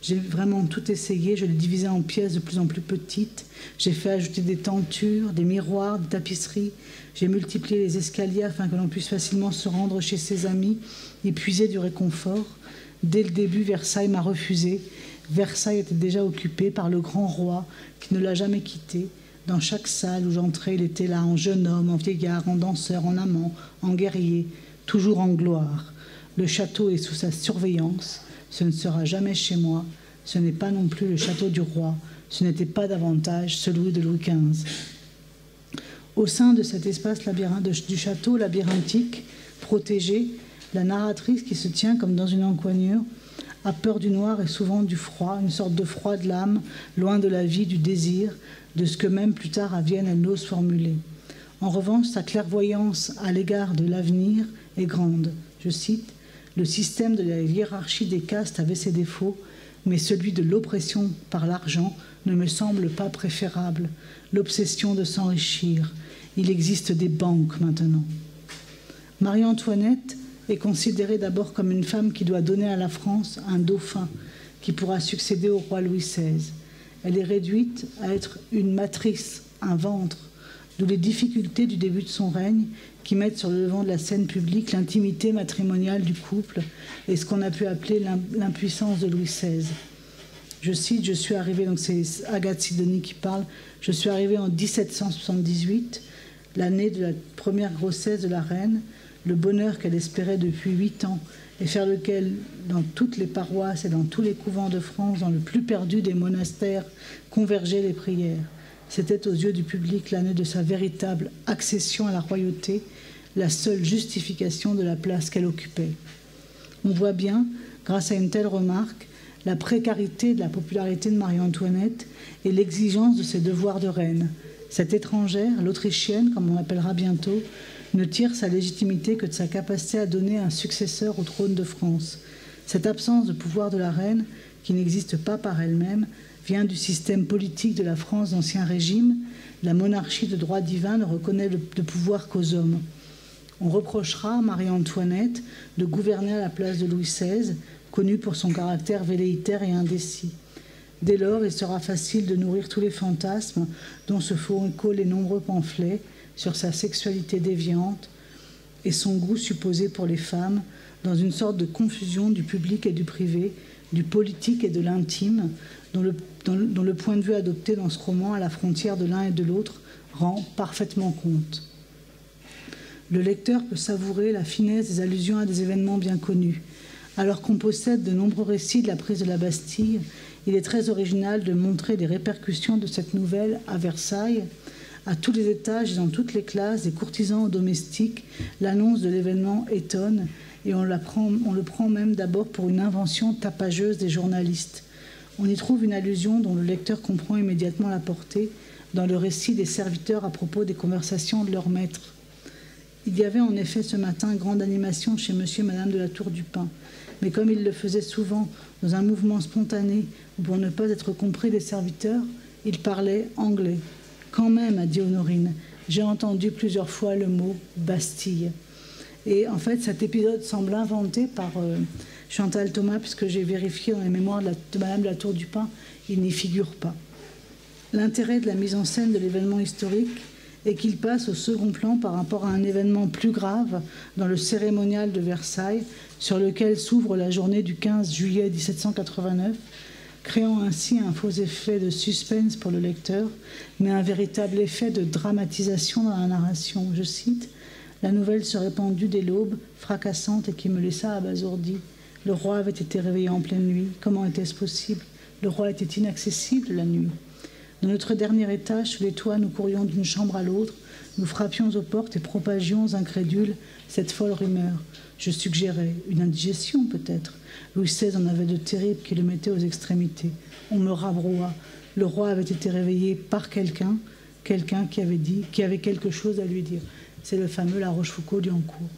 [SPEAKER 2] J'ai vraiment tout essayé, je l'ai divisé en pièces de plus en plus petites. J'ai fait ajouter des tentures, des miroirs, des tapisseries. J'ai multiplié les escaliers afin que l'on puisse facilement se rendre chez ses amis et puiser du réconfort. Dès le début, Versailles m'a refusé. Versailles était déjà occupé par le grand roi qui ne l'a jamais quitté. Dans chaque salle où j'entrais, il était là, en jeune homme, en vieillard, en danseur, en amant, en guerrier, toujours en gloire. Le château est sous sa surveillance. Ce ne sera jamais chez moi. Ce n'est pas non plus le château du roi. Ce n'était pas davantage celui de Louis XV. Au sein de cet espace du château labyrinthique, protégé, la narratrice qui se tient comme dans une encoignure a peur du noir et souvent du froid, une sorte de froid de l'âme, loin de la vie, du désir, de ce que même plus tard à Vienne elle n'ose formuler. En revanche, sa clairvoyance à l'égard de l'avenir est grande. Je cite, « Le système de la hiérarchie des castes avait ses défauts, mais celui de l'oppression par l'argent ne me semble pas préférable. L'obsession de s'enrichir. Il existe des banques maintenant. » Marie-Antoinette est considérée d'abord comme une femme qui doit donner à la France un dauphin qui pourra succéder au roi Louis XVI. Elle est réduite à être une matrice, un ventre, d'où les difficultés du début de son règne qui mettent sur le devant de la scène publique l'intimité matrimoniale du couple et ce qu'on a pu appeler l'impuissance de Louis XVI. Je cite, je suis arrivée, donc c'est Agathe Sidonie qui parle, je suis arrivée en 1778, l'année de la première grossesse de la reine, le bonheur qu'elle espérait depuis 8 ans et vers lequel, dans toutes les paroisses et dans tous les couvents de France, dans le plus perdu des monastères, convergeaient les prières. C'était aux yeux du public l'année de sa véritable accession à la royauté, la seule justification de la place qu'elle occupait. On voit bien, grâce à une telle remarque, la précarité de la popularité de Marie-Antoinette et l'exigence de ses devoirs de reine. Cette étrangère, l'Autrichienne, comme on l'appellera bientôt, ne tire sa légitimité que de sa capacité à donner un successeur au trône de France. Cette absence de pouvoir de la reine, qui n'existe pas par elle-même, vient du système politique de la France d'Ancien Régime. La monarchie de droit divin ne reconnaît le pouvoir qu'aux hommes. On reprochera à Marie-Antoinette de gouverner à la place de Louis XVI, connu pour son caractère velléitaire et indécis. Dès lors, il sera facile de nourrir tous les fantasmes dont se font écho les nombreux pamphlets sur sa sexualité déviante et son goût supposé pour les femmes, dans une sorte de confusion du public et du privé, du politique et de l'intime, dont le point de vue adopté dans ce roman, à la frontière de l'un et de l'autre, rend parfaitement compte. Le lecteur peut savourer la finesse des allusions à des événements bien connus. Alors qu'on possède de nombreux récits de la prise de la Bastille, il est très original de montrer des répercussions de cette nouvelle à Versailles. À tous les étages et dans toutes les classes, des courtisans aux domestiques, l'annonce de l'événement étonne et on le prend même d'abord pour une invention tapageuse des journalistes. On y trouve une allusion dont le lecteur comprend immédiatement la portée dans le récit des serviteurs à propos des conversations de leur maître. Il y avait en effet ce matin grande animation chez monsieur et madame de la Tour du Pin, mais comme il le faisait souvent dans un mouvement spontané ou pour ne pas être compris des serviteurs, il parlait anglais. Quand même, a dit Honorine, j'ai entendu plusieurs fois le mot Bastille. Et en fait, cet épisode semble inventé par Chantal Thomas, puisque j'ai vérifié dans les mémoires de madame de la Tour du Pin, il n'y figure pas. L'intérêt de la mise en scène de l'événement historique et qu'il passe au second plan par rapport à un événement plus grave dans le cérémonial de Versailles, sur lequel s'ouvre la journée du 15 juillet 1789, créant ainsi un faux effet de suspense pour le lecteur, mais un véritable effet de dramatisation dans la narration. Je cite, « La nouvelle se répandit dès l'aube, fracassante et qui me laissa abasourdi. Le roi avait été réveillé en pleine nuit. Comment était-ce possible? Le roi était inaccessible la nuit. De notre dernier étage, sous les toits, nous courions d'une chambre à l'autre, nous frappions aux portes et propagions incrédules cette folle rumeur. Je suggérais une indigestion peut-être. Louis XVI en avait de terribles qui le mettaient aux extrémités. On me rabroua. Le roi avait été réveillé par quelqu'un qui avait quelque chose à lui dire. C'est le fameux La Rochefoucauld-Liancourt.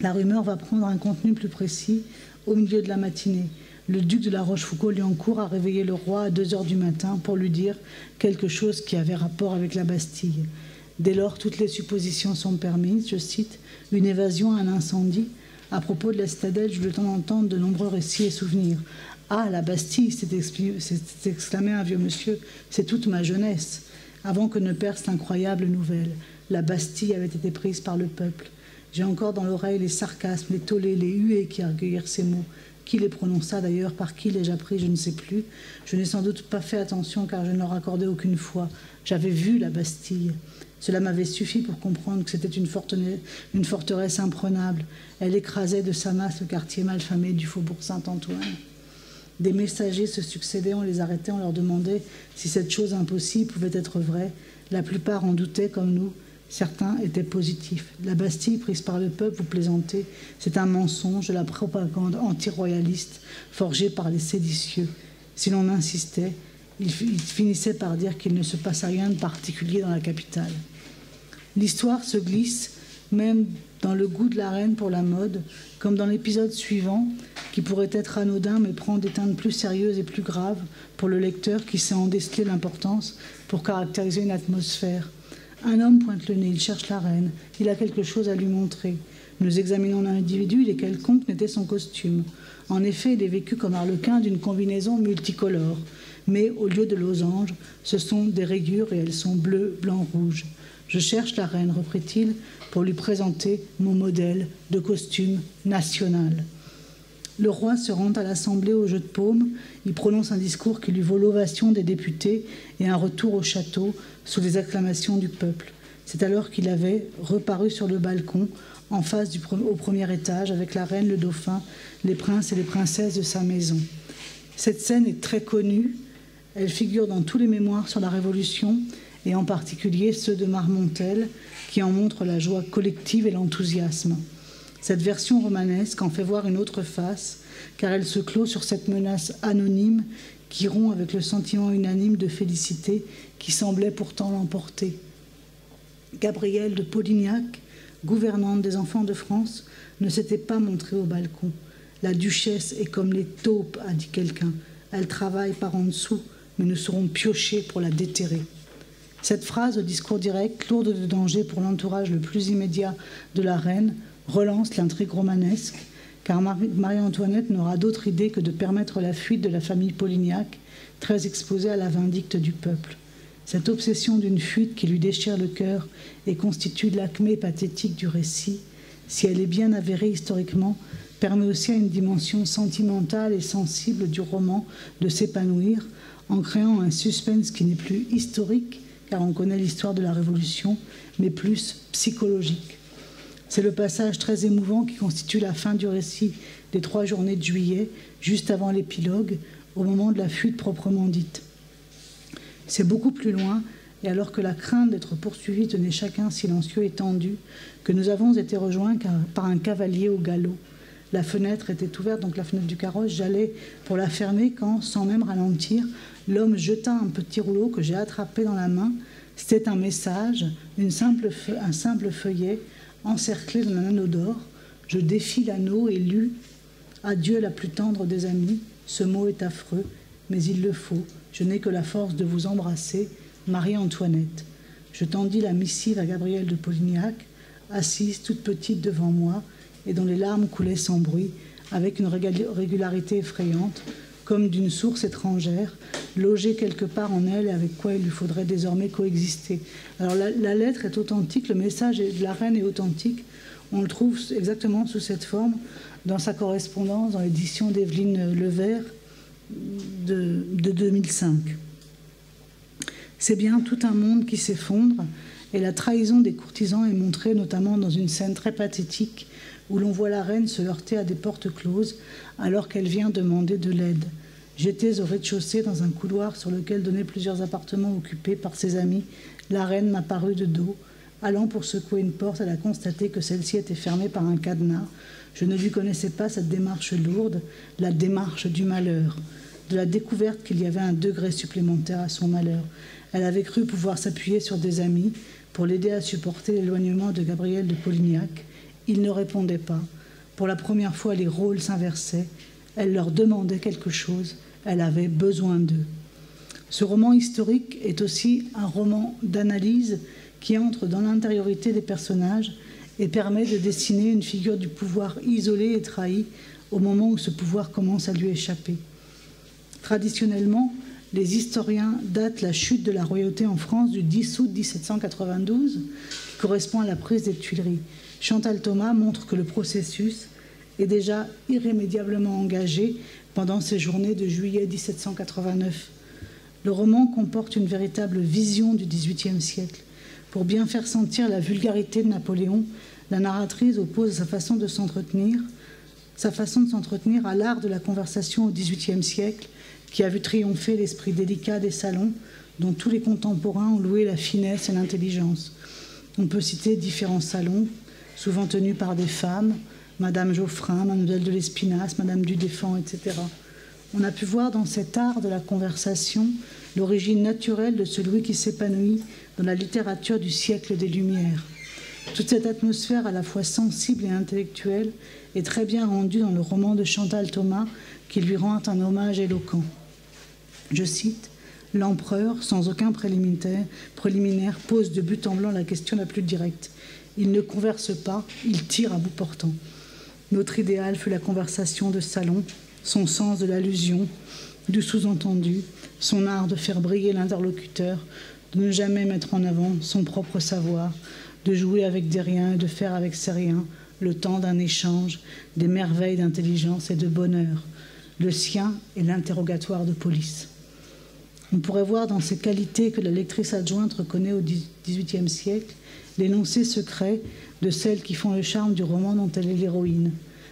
[SPEAKER 2] La rumeur va prendre un contenu plus précis au milieu de la matinée. Le duc de La Rochefoucauld-Liancourt a réveillé le roi à 2 heures du matin pour lui dire quelque chose qui avait rapport avec la Bastille. Dès lors, toutes les suppositions sont permises. Je cite, « Une évasion, un incendie. À propos de la citadelle, j'ai eu le temps d'entendre de nombreux récits et souvenirs. Ah, la Bastille, s'est exclamé un vieux monsieur, c'est toute ma jeunesse. Avant que ne perce l'incroyable nouvelle, la Bastille avait été prise par le peuple. J'ai encore dans l'oreille les sarcasmes, les tollés, les huées qui recueillirent ces mots. Qui les prononça d'ailleurs, par qui l'ai-je appris, je ne sais plus. Je n'ai sans doute pas fait attention car je ne leur accordais aucune foi. J'avais vu la Bastille. Cela m'avait suffi pour comprendre que c'était une forteresse imprenable. Elle écrasait de sa masse le quartier malfamé du faubourg Saint-Antoine. Des messagers se succédaient, on les arrêtait, on leur demandait si cette chose impossible pouvait être vraie. La plupart en doutaient comme nous. Certains étaient positifs. La Bastille prise par le peuple, vous plaisantez, c'est un mensonge de la propagande anti-royaliste forgée par les séditieux. Si l'on insistait, il finissait par dire qu'il ne se passait rien de particulier dans la capitale. L'histoire se glisse même dans le goût de la reine pour la mode, comme dans l'épisode suivant, qui pourrait être anodin mais prend des teintes plus sérieuses et plus graves pour le lecteur qui sait en déceler l'importance pour caractériser une atmosphère. Un homme pointe le nez, il cherche la reine, il a quelque chose à lui montrer. Nous examinons l'individu, il est quelconque n'était son costume. En effet, il est vécu comme arlequin d'une combinaison multicolore. Mais au lieu de losanges, ce sont des rayures et elles sont bleues, blanc, rouge. Je cherche la reine, reprit-il, pour lui présenter mon modèle de costume national. Le roi se rend à l'Assemblée au jeu de paume. Il prononce un discours qui lui vaut l'ovation des députés et un retour au château sous les acclamations du peuple. C'est alors qu'il avait reparu sur le balcon, en face au premier étage, avec la reine, le dauphin, les princes et les princesses de sa maison. Cette scène est très connue. Elle figure dans tous les mémoires sur la Révolution, et en particulier ceux de Marmontel, qui en montrent la joie collective et l'enthousiasme. Cette version romanesque en fait voir une autre face, car elle se clôt sur cette menace anonyme qui rompt avec le sentiment unanime de félicité qui semblait pourtant l'emporter. Gabrielle de Polignac, gouvernante des enfants de France, ne s'était pas montrée au balcon. La duchesse est comme les taupes, a dit quelqu'un. Elle travaille par en dessous, mais nous serons piochés pour la déterrer. Cette phrase au discours direct, lourde de danger pour l'entourage le plus immédiat de la reine, relance l'intrigue romanesque, car Marie-Antoinette n'aura d'autre idée que de permettre la fuite de la famille Polignac, très exposée à la vindicte du peuple. Cette obsession d'une fuite qui lui déchire le cœur et constitue l'acmé pathétique du récit, si elle est bien avérée historiquement, permet aussi à une dimension sentimentale et sensible du roman de s'épanouir en créant un suspense qui n'est plus historique, car on connaît l'histoire de la Révolution, mais plus psychologique. C'est le passage très émouvant qui constitue la fin du récit des 3 journées de juillet, juste avant l'épilogue, au moment de la fuite proprement dite. C'est beaucoup plus loin, et alors que la crainte d'être poursuivis tenait chacun silencieux et tendu, que nous avons été rejoints par un cavalier au galop. La fenêtre était ouverte, donc la fenêtre du carrosse. J'allais pour la fermer quand, sans même ralentir, l'homme jeta un petit rouleau que j'ai attrapé dans la main. C'était un message, un simple feuillet encerclé d'un anneau d'or. Je défis l'anneau et lus « Adieu la plus tendre des amies. Ce mot est affreux, mais il le faut. Je n'ai que la force de vous embrasser. Marie-Antoinette. » Je tendis la missive à Gabrielle de Polignac, assise toute petite devant moi, et dont les larmes coulaient sans bruit, avec une régularité effrayante, comme d'une source étrangère, logée quelque part en elle et avec quoi il lui faudrait désormais coexister. Alors la lettre est authentique, le message de la reine est authentique, on le trouve exactement sous cette forme dans sa correspondance dans l'édition d'Evelyne Levert de 2005. C'est bien tout un monde qui s'effondre, et la trahison des courtisans est montrée notamment dans une scène très pathétique où l'on voit la reine se heurter à des portes closes alors qu'elle vient demander de l'aide. J'étais au rez-de-chaussée dans un couloir sur lequel donnaient plusieurs appartements occupés par ses amis. La reine m'apparut de dos. Allant pour secouer une porte, elle a constaté que celle-ci était fermée par un cadenas. Je ne lui connaissais pas cette démarche lourde, la démarche du malheur, de la découverte qu'il y avait un degré supplémentaire à son malheur. Elle avait cru pouvoir s'appuyer sur des amis pour l'aider à supporter l'éloignement de Gabrielle de Polignac. Ils ne répondaient pas. Pour la première fois, les rôles s'inversaient. Elle leur demandait quelque chose. Elle avait besoin d'eux. Ce roman historique est aussi un roman d'analyse qui entre dans l'intériorité des personnages et permet de dessiner une figure du pouvoir isolée et trahie au moment où ce pouvoir commence à lui échapper. Traditionnellement, les historiens datent la chute de la royauté en France du 10 août 1792, qui correspond à la prise des Tuileries. Chantal Thomas montre que le processus est déjà irrémédiablement engagé pendant ces journées de juillet 1789. Le roman comporte une véritable vision du XVIIIe siècle. Pour bien faire sentir la vulgarité de Napoléon, la narratrice oppose sa façon de s'entretenir à l'art de la conversation au XVIIIe siècle, qui a vu triompher l'esprit délicat des salons, dont tous les contemporains ont loué la finesse et l'intelligence. On peut citer différents salons, souvent tenus par des femmes, Madame Geoffrin, Mademoiselle de l'Espinasse, Madame du Deffand, etc. On a pu voir dans cet art de la conversation l'origine naturelle de celui qui s'épanouit dans la littérature du siècle des Lumières. Toute cette atmosphère à la fois sensible et intellectuelle est très bien rendue dans le roman de Chantal Thomas qui lui rend un hommage éloquent. Je cite « L'empereur, sans aucun préliminaire, pose de but en blanc la question la plus directe. Il ne converse pas, il tire à bout portant. Notre idéal fut la conversation de salon, son sens de l'allusion, du sous-entendu, son art de faire briller l'interlocuteur, de ne jamais mettre en avant son propre savoir, de jouer avec des riens et de faire avec ces riens le temps d'un échange, des merveilles d'intelligence et de bonheur. Le sien est l'interrogatoire de police. » On pourrait voir dans ces qualités que la lectrice adjointe reconnaît au XVIIIe siècle l'énoncé secret de celles qui font le charme du roman dont elle est l'héroïne.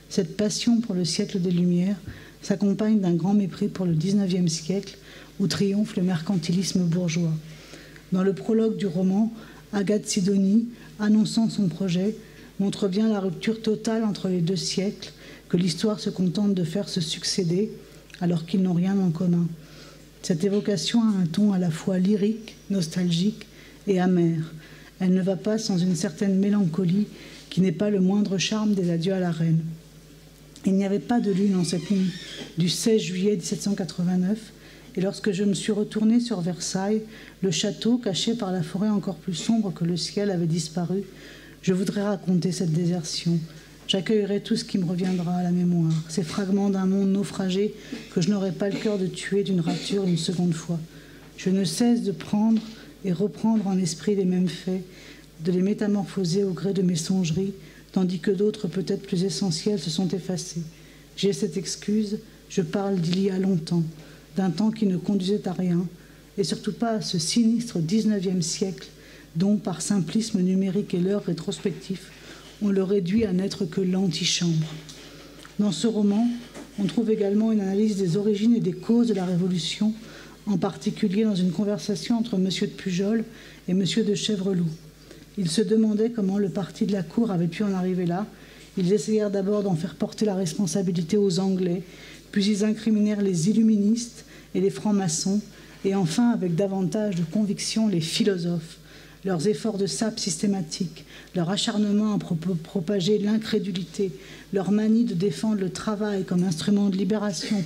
[SPEAKER 2] Cette passion pour le siècle des Lumières s'accompagne d'un grand mépris pour le XIXe siècle où triomphe le mercantilisme bourgeois. Dans le prologue du roman, Agathe Sidonie, annonçant son projet, montre bien la rupture totale entre les deux siècles que l'histoire se contente de faire se succéder alors qu'ils n'ont rien en commun. Cette évocation a un ton à la fois lyrique, nostalgique et amer. Elle ne va pas sans une certaine mélancolie qui n'est pas le moindre charme des adieux à la reine. Il n'y avait pas de lune en cette nuit du 16 juillet 1789, et lorsque je me suis retournée sur Versailles, le château, caché par la forêt encore plus sombre que le ciel, avait disparu. Je voudrais raconter cette désertion. J'accueillerai tout ce qui me reviendra à la mémoire, ces fragments d'un monde naufragé que je n'aurai pas le cœur de tuer d'une rature une seconde fois. Je ne cesse de prendre et reprendre en esprit les mêmes faits, de les métamorphoser au gré de mes songeries, tandis que d'autres, peut-être plus essentiels, se sont effacés. J'ai cette excuse, je parle d'il y a longtemps, d'un temps qui ne conduisait à rien. et surtout pas à ce sinistre 19e siècle dont, par simplisme numérique et l'heure rétrospectif, on le réduit à n'être que l'antichambre. Dans ce roman, on trouve également une analyse des origines et des causes de la Révolution, en particulier dans une conversation entre M. de Pujol et M. de Chevreloup. Ils se demandaient comment le parti de la cour avait pu en arriver là. Ils essayèrent d'abord d'en faire porter la responsabilité aux Anglais, puis ils incriminèrent les illuministes et les francs-maçons, et enfin, avec davantage de conviction, les philosophes. Leurs efforts de sape systématique, leur acharnement à propager l'incrédulité, leur manie de défendre le travail comme instrument de libération,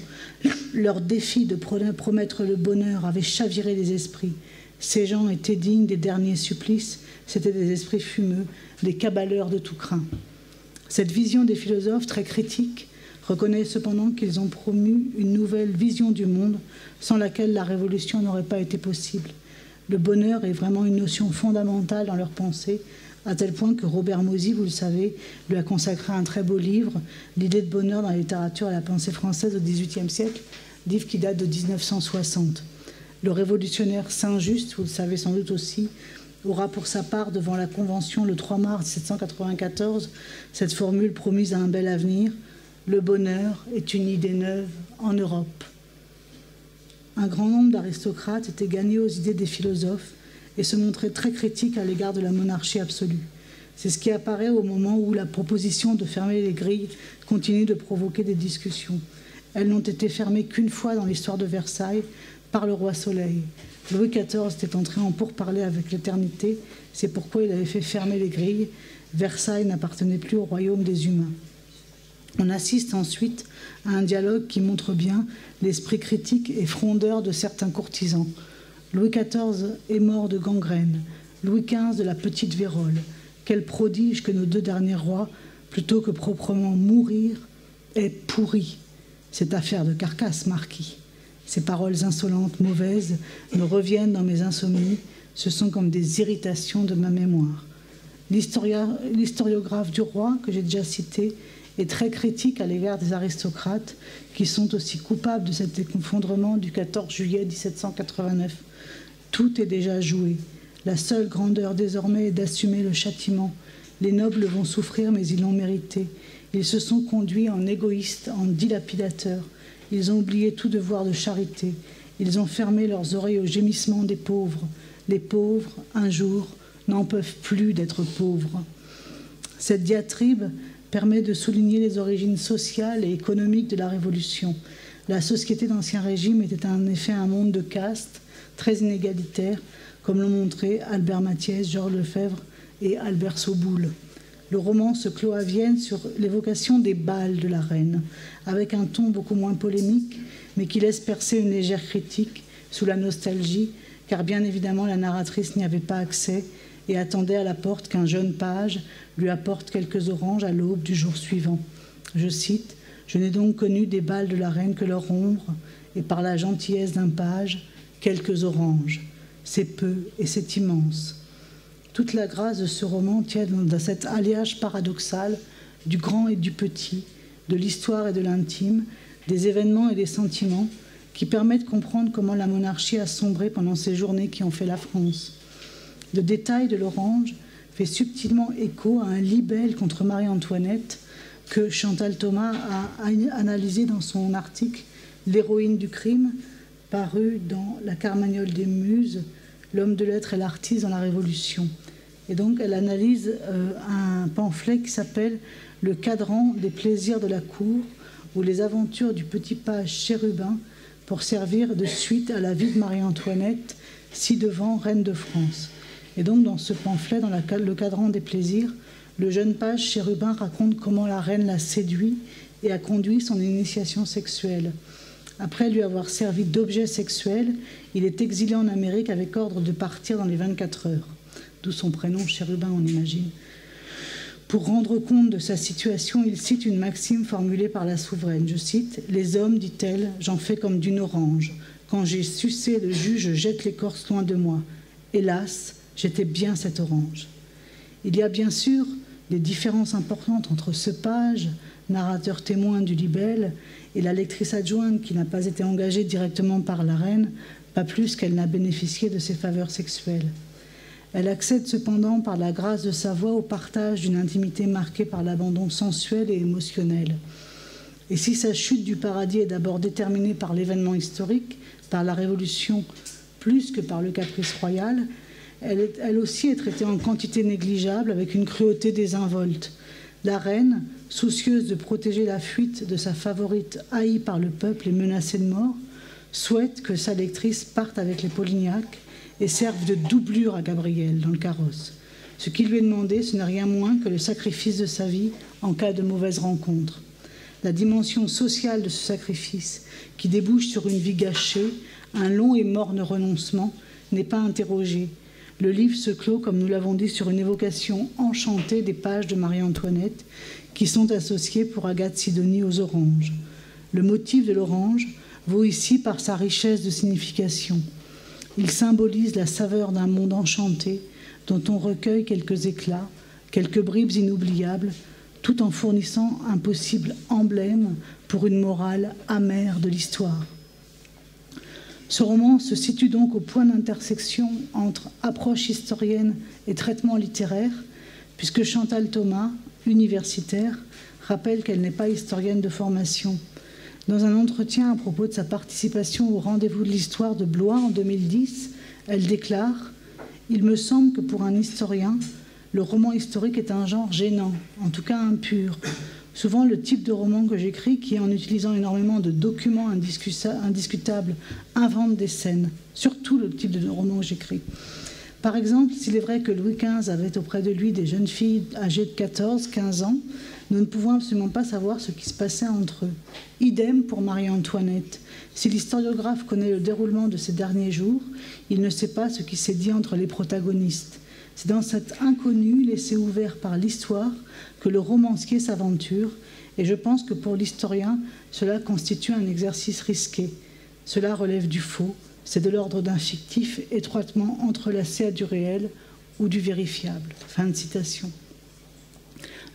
[SPEAKER 2] leur défi de promettre le bonheur avaient chaviré les esprits. Ces gens étaient dignes des derniers supplices, c'étaient des esprits fumeux, des cabaleurs de tout crin. Cette vision des philosophes, très critique, reconnaît cependant qu'ils ont promu une nouvelle vision du monde sans laquelle la révolution n'aurait pas été possible. Le bonheur est vraiment une notion fondamentale dans leur pensée, à tel point que Robert Mozy, vous le savez, lui a consacré un très beau livre, L'idée de bonheur dans la littérature et la pensée française au XVIIIe siècle, livre qui date de 1960. Le révolutionnaire Saint-Just, vous le savez sans doute aussi, aura pour sa part devant la Convention le 3 mars 1794 cette formule promise à un bel avenir: le bonheur est une idée neuve en Europe. Un grand nombre d'aristocrates étaient gagnés aux idées des philosophes et se montraient très critiques à l'égard de la monarchie absolue. C'est ce qui apparaît au moment où la proposition de fermer les grilles continue de provoquer des discussions. Elles n'ont été fermées qu'une fois dans l'histoire de Versailles, par le roi Soleil. Louis XIV était entré en pourparlers avec l'éternité, c'est pourquoi il avait fait fermer les grilles. Versailles n'appartenait plus au royaume des humains. On assiste ensuite à un dialogue qui montre bien l'esprit critique et frondeur de certains courtisans. Louis XIV est mort de gangrène, Louis XV de la petite vérole. Quel prodige que nos deux derniers rois, plutôt que proprement mourir, aient pourri. Cette affaire de carcasse, marquis. Ces paroles insolentes, mauvaises, me reviennent dans mes insomnies. Ce sont comme des irritations de ma mémoire. L'historiographe du roi, que j'ai déjà cité, est très critique à l'égard des aristocrates qui sont aussi coupables de cet effondrement du 14 juillet 1789. Tout est déjà joué. La seule grandeur désormais est d'assumer le châtiment. Les nobles vont souffrir, mais ils l'ont mérité. Ils se sont conduits en égoïstes, en dilapidateurs. Ils ont oublié tout devoir de charité. Ils ont fermé leurs oreilles aux gémissements des pauvres. Les pauvres, un jour, n'en peuvent plus d'être pauvres. Cette diatribe permet de souligner les origines sociales et économiques de la Révolution. La société d'Ancien Régime était en effet un monde de castes, très inégalitaire, comme l'ont montré Albert Mathiès, Georges Lefebvre et Albert Soboul. Le roman se clôt à Vienne sur l'évocation des bals de la reine, avec un ton beaucoup moins polémique, mais qui laisse percer une légère critique sous la nostalgie, car bien évidemment la narratrice n'y avait pas accès et attendait à la porte qu'un jeune page lui apporte quelques oranges à l'aube du jour suivant. Je cite: « Je n'ai donc connu des bals de la reine que leur ombre, et par la gentillesse d'un page, quelques oranges. C'est peu et c'est immense. » Toute la grâce de ce roman tient dans cet alliage paradoxal du grand et du petit, de l'histoire et de l'intime, des événements et des sentiments, qui permettent de comprendre comment la monarchie a sombré pendant ces journées qui ont fait la France. Le détail de l'orange fait subtilement écho à un libelle contre Marie-Antoinette que Chantal Thomas a analysé dans son article « L'héroïne du crime », paru dans La Carmagnole des Muses, l'homme de lettres et l'artiste dans la Révolution. Et donc elle analyse un pamphlet qui s'appelle « Le cadran des plaisirs de la cour » ou les aventures du petit page chérubin pour servir de suite à la vie de Marie-Antoinette, ci-devant reine de France. Et donc dans ce pamphlet, dans le cadran des plaisirs, le jeune page chérubin raconte comment la reine l'a séduit et a conduit son initiation sexuelle. Après lui avoir servi d'objet sexuel, il est exilé en Amérique avec ordre de partir dans les 24 heures. D'où son prénom, Chérubin, on imagine. Pour rendre compte de sa situation, il cite une maxime formulée par la souveraine. Je cite: « Les hommes, dit-elle, j'en fais comme d'une orange. Quand j'ai sucé le jus, je jette l'écorce loin de moi. Hélas, j'étais bien cette orange. » Il y a bien sûr des différences importantes entre ce page, narrateur témoin du libelle, et la lectrice adjointe qui n'a pas été engagée directement par la reine, pas plus qu'elle n'a bénéficié de ses faveurs sexuelles. Elle accède cependant par la grâce de sa voix au partage d'une intimité marquée par l'abandon sensuel et émotionnel. Et si sa chute du paradis est d'abord déterminée par l'événement historique, par la Révolution plus que par le caprice royal, elle aussi est traitée en quantité négligeable avec une cruauté désinvolte. La reine, soucieuse de protéger la fuite de sa favorite haïe par le peuple et menacée de mort, souhaite que sa lectrice parte avec les Polignac et serve de doublure à Gabrielle dans le carrosse. Ce qui lui est demandé, ce n'est rien moins que le sacrifice de sa vie en cas de mauvaise rencontre. La dimension sociale de ce sacrifice, qui débouche sur une vie gâchée, un long et morne renoncement, n'est pas interrogée. Le livre se clôt, comme nous l'avons dit, sur une évocation enchantée des pages de Marie-Antoinette qui sont associées pour Agathe Sidonie aux oranges. Le motif de l'orange vaut ici par sa richesse de signification. Il symbolise la saveur d'un monde enchanté dont on recueille quelques éclats, quelques bribes inoubliables, tout en fournissant un possible emblème pour une morale amère de l'histoire. Ce roman se situe donc au point d'intersection entre approche historienne et traitement littéraire, puisque Chantal Thomas, universitaire, rappelle qu'elle n'est pas historienne de formation. Dans un entretien à propos de sa participation au Rendez-vous de l'Histoire de Blois en 2010, elle déclare « Il me semble que pour un historien, le roman historique est un genre gênant, en tout cas impur. Souvent, le type de roman que j'écris, qui, en utilisant énormément de documents indiscutables, invente des scènes. Surtout le type de roman que j'écris. Par exemple, s'il est vrai que Louis XV avait auprès de lui des jeunes filles âgées de 14-15 ans, nous ne pouvons absolument pas savoir ce qui se passait entre eux. Idem pour Marie-Antoinette. Si l'historiographe connaît le déroulement de ces derniers jours, il ne sait pas ce qui s'est dit entre les protagonistes. C'est dans cet inconnu laissé ouvert par l'histoire que le romancier s'aventure, et je pense que pour l'historien, cela constitue un exercice risqué. Cela relève du faux, c'est de l'ordre d'un fictif étroitement entrelacé à du réel ou du vérifiable. » Fin de citation.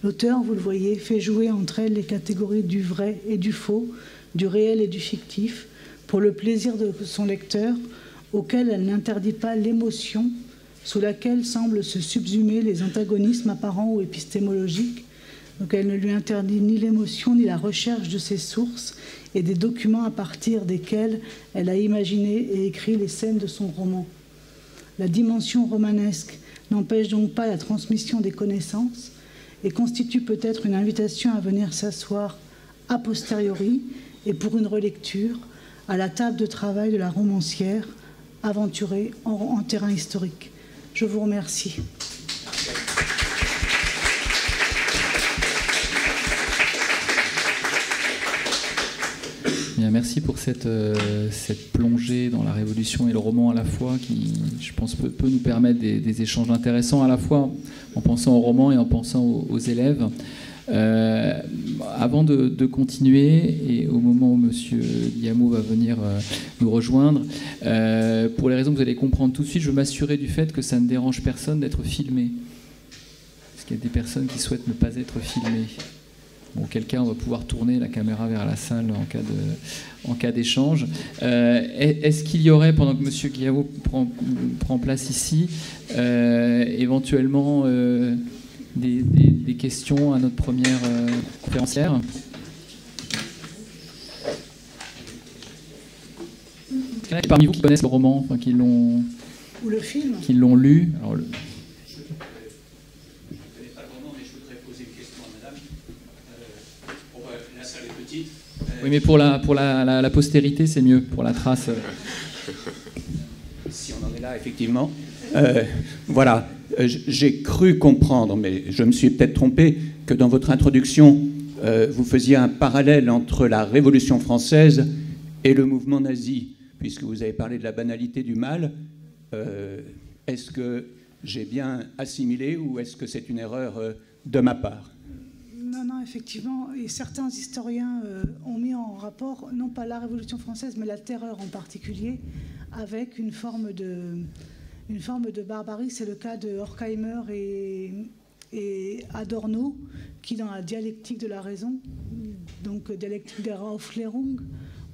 [SPEAKER 2] L'auteur, vous le voyez, fait jouer entre elles les catégories du vrai et du faux, du réel et du fictif, pour le plaisir de son lecteur, auquel elle n'interdit pas l'émotion, sous laquelle semblent se subsumer les antagonismes apparents ou épistémologiques. Donc elle ne lui interdit ni l'émotion ni la recherche de ses sources et des documents à partir desquels elle a imaginé et écrit les scènes de son roman. La dimension romanesque n'empêche donc pas la transmission des connaissances et constitue peut-être une invitation à venir s'asseoir a posteriori et pour une relecture à la table de travail de la romancière aventurée en terrain historique. Je vous remercie.
[SPEAKER 1] Bien, merci pour cette plongée dans la Révolution et le roman à la fois qui, je pense, peut nous permettre des échanges intéressants à la fois en pensant au roman et en pensant aux élèves. Avant de continuer, et au moment où M. Guillamot va venir nous rejoindre, pour les raisons que vous allez comprendre tout de suite, je veux m'assurer du fait que ça ne dérange personne d'être filmé. Est-ce qu'il y a des personnes qui souhaitent ne pas être filmées? Bon, quelqu'un, on va pouvoir tourner la caméra vers la salle en cas d'échange. Est-ce qu'il y aurait, pendant que M. Guillamot prend place ici, éventuellement des questions à notre première conférencière? Il y en a parmi vous qui connaissent le roman, enfin, qui l'ont...
[SPEAKER 2] Ou le film.
[SPEAKER 1] Qui l'ont lu. Alors, oui, mais pour la postérité, c'est mieux, pour la trace.
[SPEAKER 3] Si on en est là, effectivement. Voilà, j'ai cru comprendre, mais je me suis peut-être trompé, que dans votre introduction, vous faisiez un parallèle entre la Révolution française et le mouvement nazi, puisque vous avez parlé de la banalité du mal. Est-ce que j'ai bien assimilé ou est-ce que c'est une erreur de ma part ?
[SPEAKER 2] Non, effectivement. Et certains historiens ont mis en rapport, non pas la Révolution française, mais la terreur en particulier, avec une forme de barbarie. C'est le cas de Horkheimer et Adorno, qui, dans la dialectique de la raison, donc dialectique der Aufklärung,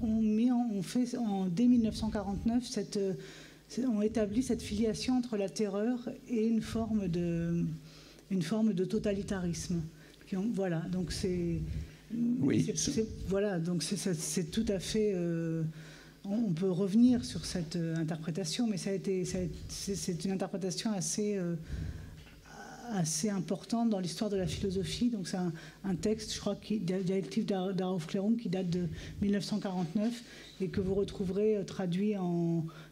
[SPEAKER 2] dès 1949, ont établi cette filiation entre la terreur et une forme de totalitarisme. Voilà, donc c'est tout à fait. On peut revenir sur cette interprétation, mais c'est une interprétation assez importante dans l'histoire de la philosophie. Donc c'est un texte, je crois, dialectique d'Arauf-Cléron, qui date de 1949 et que vous retrouverez traduit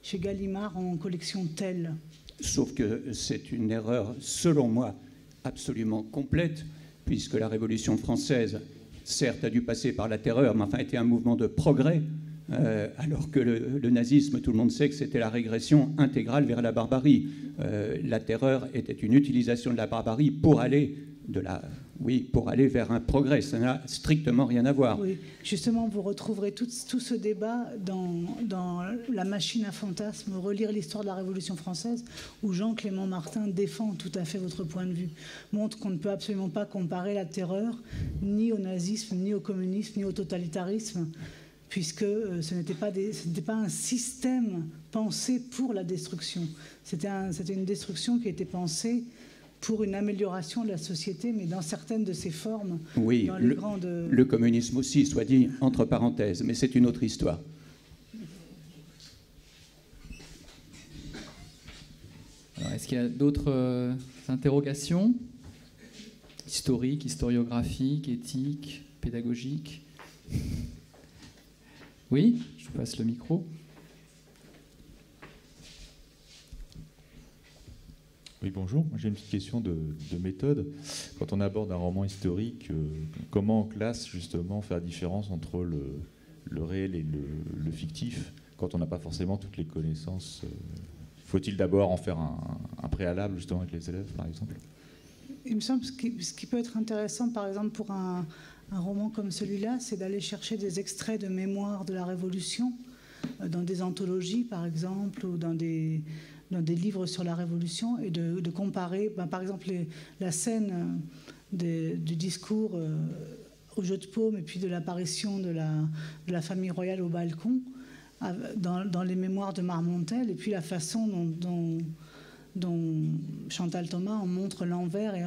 [SPEAKER 2] chez Gallimard en collection Tell.
[SPEAKER 3] Sauf que c'est une erreur, selon moi, absolument complète, puisque la Révolution française, certes, a dû passer par la terreur, mais enfin, était un mouvement de progrès, alors que le nazisme, tout le monde sait que c'était la régression intégrale vers la barbarie. La terreur était une utilisation de la barbarie pour aller vers un progrès. Ça n'a strictement rien à voir.
[SPEAKER 2] Oui, justement, vous retrouverez tout ce débat dans La machine à fantasmes, relire l'histoire de la Révolution française, où Jean-Clément Martin défend tout à fait votre point de vue, montre qu'on ne peut absolument pas comparer la terreur ni au nazisme, ni au communisme, ni au totalitarisme, puisque ce n'était pas un système pensé pour la destruction. C'était une destruction qui était pensée pour une amélioration de la société, mais dans certaines de ses formes.
[SPEAKER 3] Oui,
[SPEAKER 2] dans les grandes...
[SPEAKER 3] le communisme aussi, soit dit entre parenthèses, mais c'est une autre histoire.
[SPEAKER 1] Alors, est-ce qu'il y a d'autres interrogations historiques, historiographiques, éthiques, pédagogiques? Oui, je vous passe le micro.
[SPEAKER 4] Oui, bonjour. J'ai une petite question de méthode. Quand on aborde un roman historique, comment on classe justement, faire la différence entre le réel et le fictif, quand on n'a pas forcément toutes les connaissances? Faut-il d'abord en faire un préalable justement avec les élèves, par exemple?
[SPEAKER 2] Il me semble que ce qui peut être intéressant, par exemple, pour un roman comme celui-là, c'est d'aller chercher des extraits de mémoire de la Révolution, dans des anthologies, par exemple, ou dans des livres sur la Révolution, et de comparer, par exemple, la scène du discours au jeu de paume, et puis de l'apparition de la famille royale au balcon, dans les mémoires de Marmontel, et puis la façon dont Chantal Thomas en montre l'envers et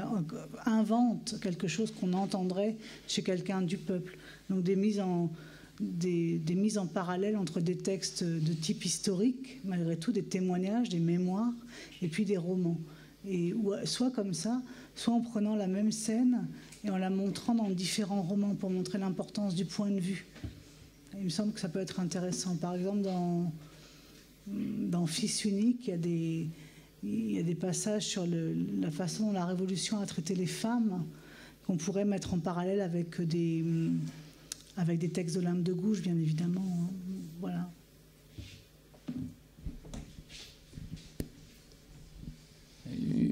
[SPEAKER 2] invente quelque chose qu'on entendrait chez quelqu'un du peuple. Donc des mises en parallèle entre des textes de type historique, malgré tout, des témoignages, des mémoires, et puis des romans. Et soit comme ça, soit en prenant la même scène et en la montrant dans différents romans pour montrer l'importance du point de vue. Il me semble que ça peut être intéressant. Par exemple, dans Fils unique, il y a des passages sur la façon dont la Révolution a traité les femmes qu'on pourrait mettre en parallèle avec des textes d'Olympe de Gouges, bien évidemment. Voilà.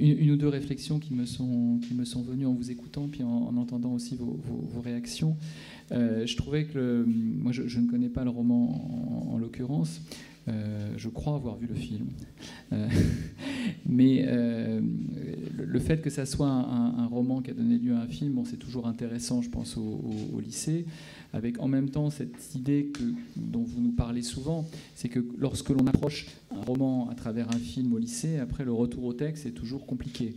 [SPEAKER 1] Une ou deux réflexions qui me sont venues en vous écoutant, puis en entendant aussi vos réactions. Je trouvais que moi, je ne connais pas le roman en l'occurrence. Je crois avoir vu le film. Mais le fait que ça soit un roman qui a donné lieu à un film, bon, c'est toujours intéressant, je pense, au lycée, avec en même temps cette idée dont vous nous parlez souvent, c'est que lorsque l'on approche un roman à travers un film au lycée, après le retour au texte est toujours compliqué.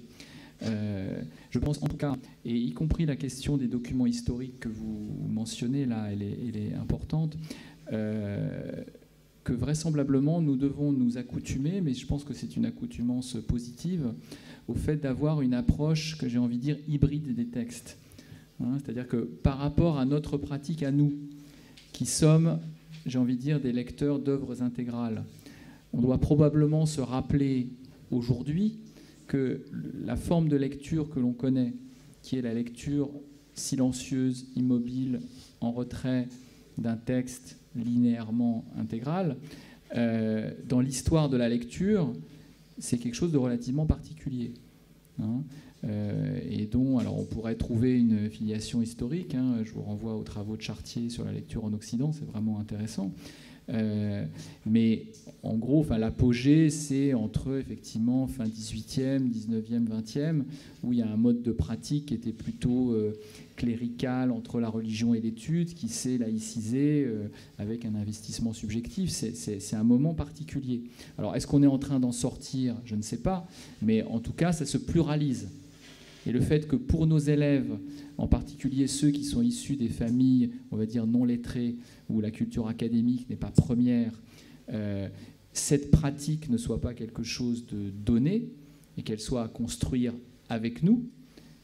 [SPEAKER 1] Je pense en tout cas, et y compris la question des documents historiques que vous mentionnez là, elle est importante, que vraisemblablement nous devons nous accoutumer, mais je pense que c'est une accoutumance positive, au fait d'avoir une approche, que j'ai envie de dire, hybride des textes. C'est-à-dire que par rapport à notre pratique à nous, qui sommes, j'ai envie de dire, des lecteurs d'œuvres intégrales, on doit probablement se rappeler aujourd'hui que la forme de lecture que l'on connaît, qui est la lecture silencieuse, immobile, en retrait d'un texte linéairement intégral, dans l'histoire de la lecture, c'est quelque chose de relativement particulier. Et dont, alors on pourrait trouver une filiation historique, je vous renvoie aux travaux de Chartier sur la lecture en Occident, c'est vraiment intéressant. Mais en gros, l'apogée, c'est entre effectivement fin 18e, 19e, 20e, où il y a un mode de pratique qui était plutôt clérical entre la religion et l'étude, qui s'est laïcisé avec un investissement subjectif. C'est un moment particulier. Alors, est-ce qu'on est en train d'en sortir? Je ne sais pas, mais en tout cas, ça se pluralise. Et le fait que pour nos élèves, en particulier ceux qui sont issus des familles, on va dire, non lettrées, où la culture académique n'est pas première, cette pratique ne soit pas quelque chose de donné, et qu'elle soit à construire avec nous,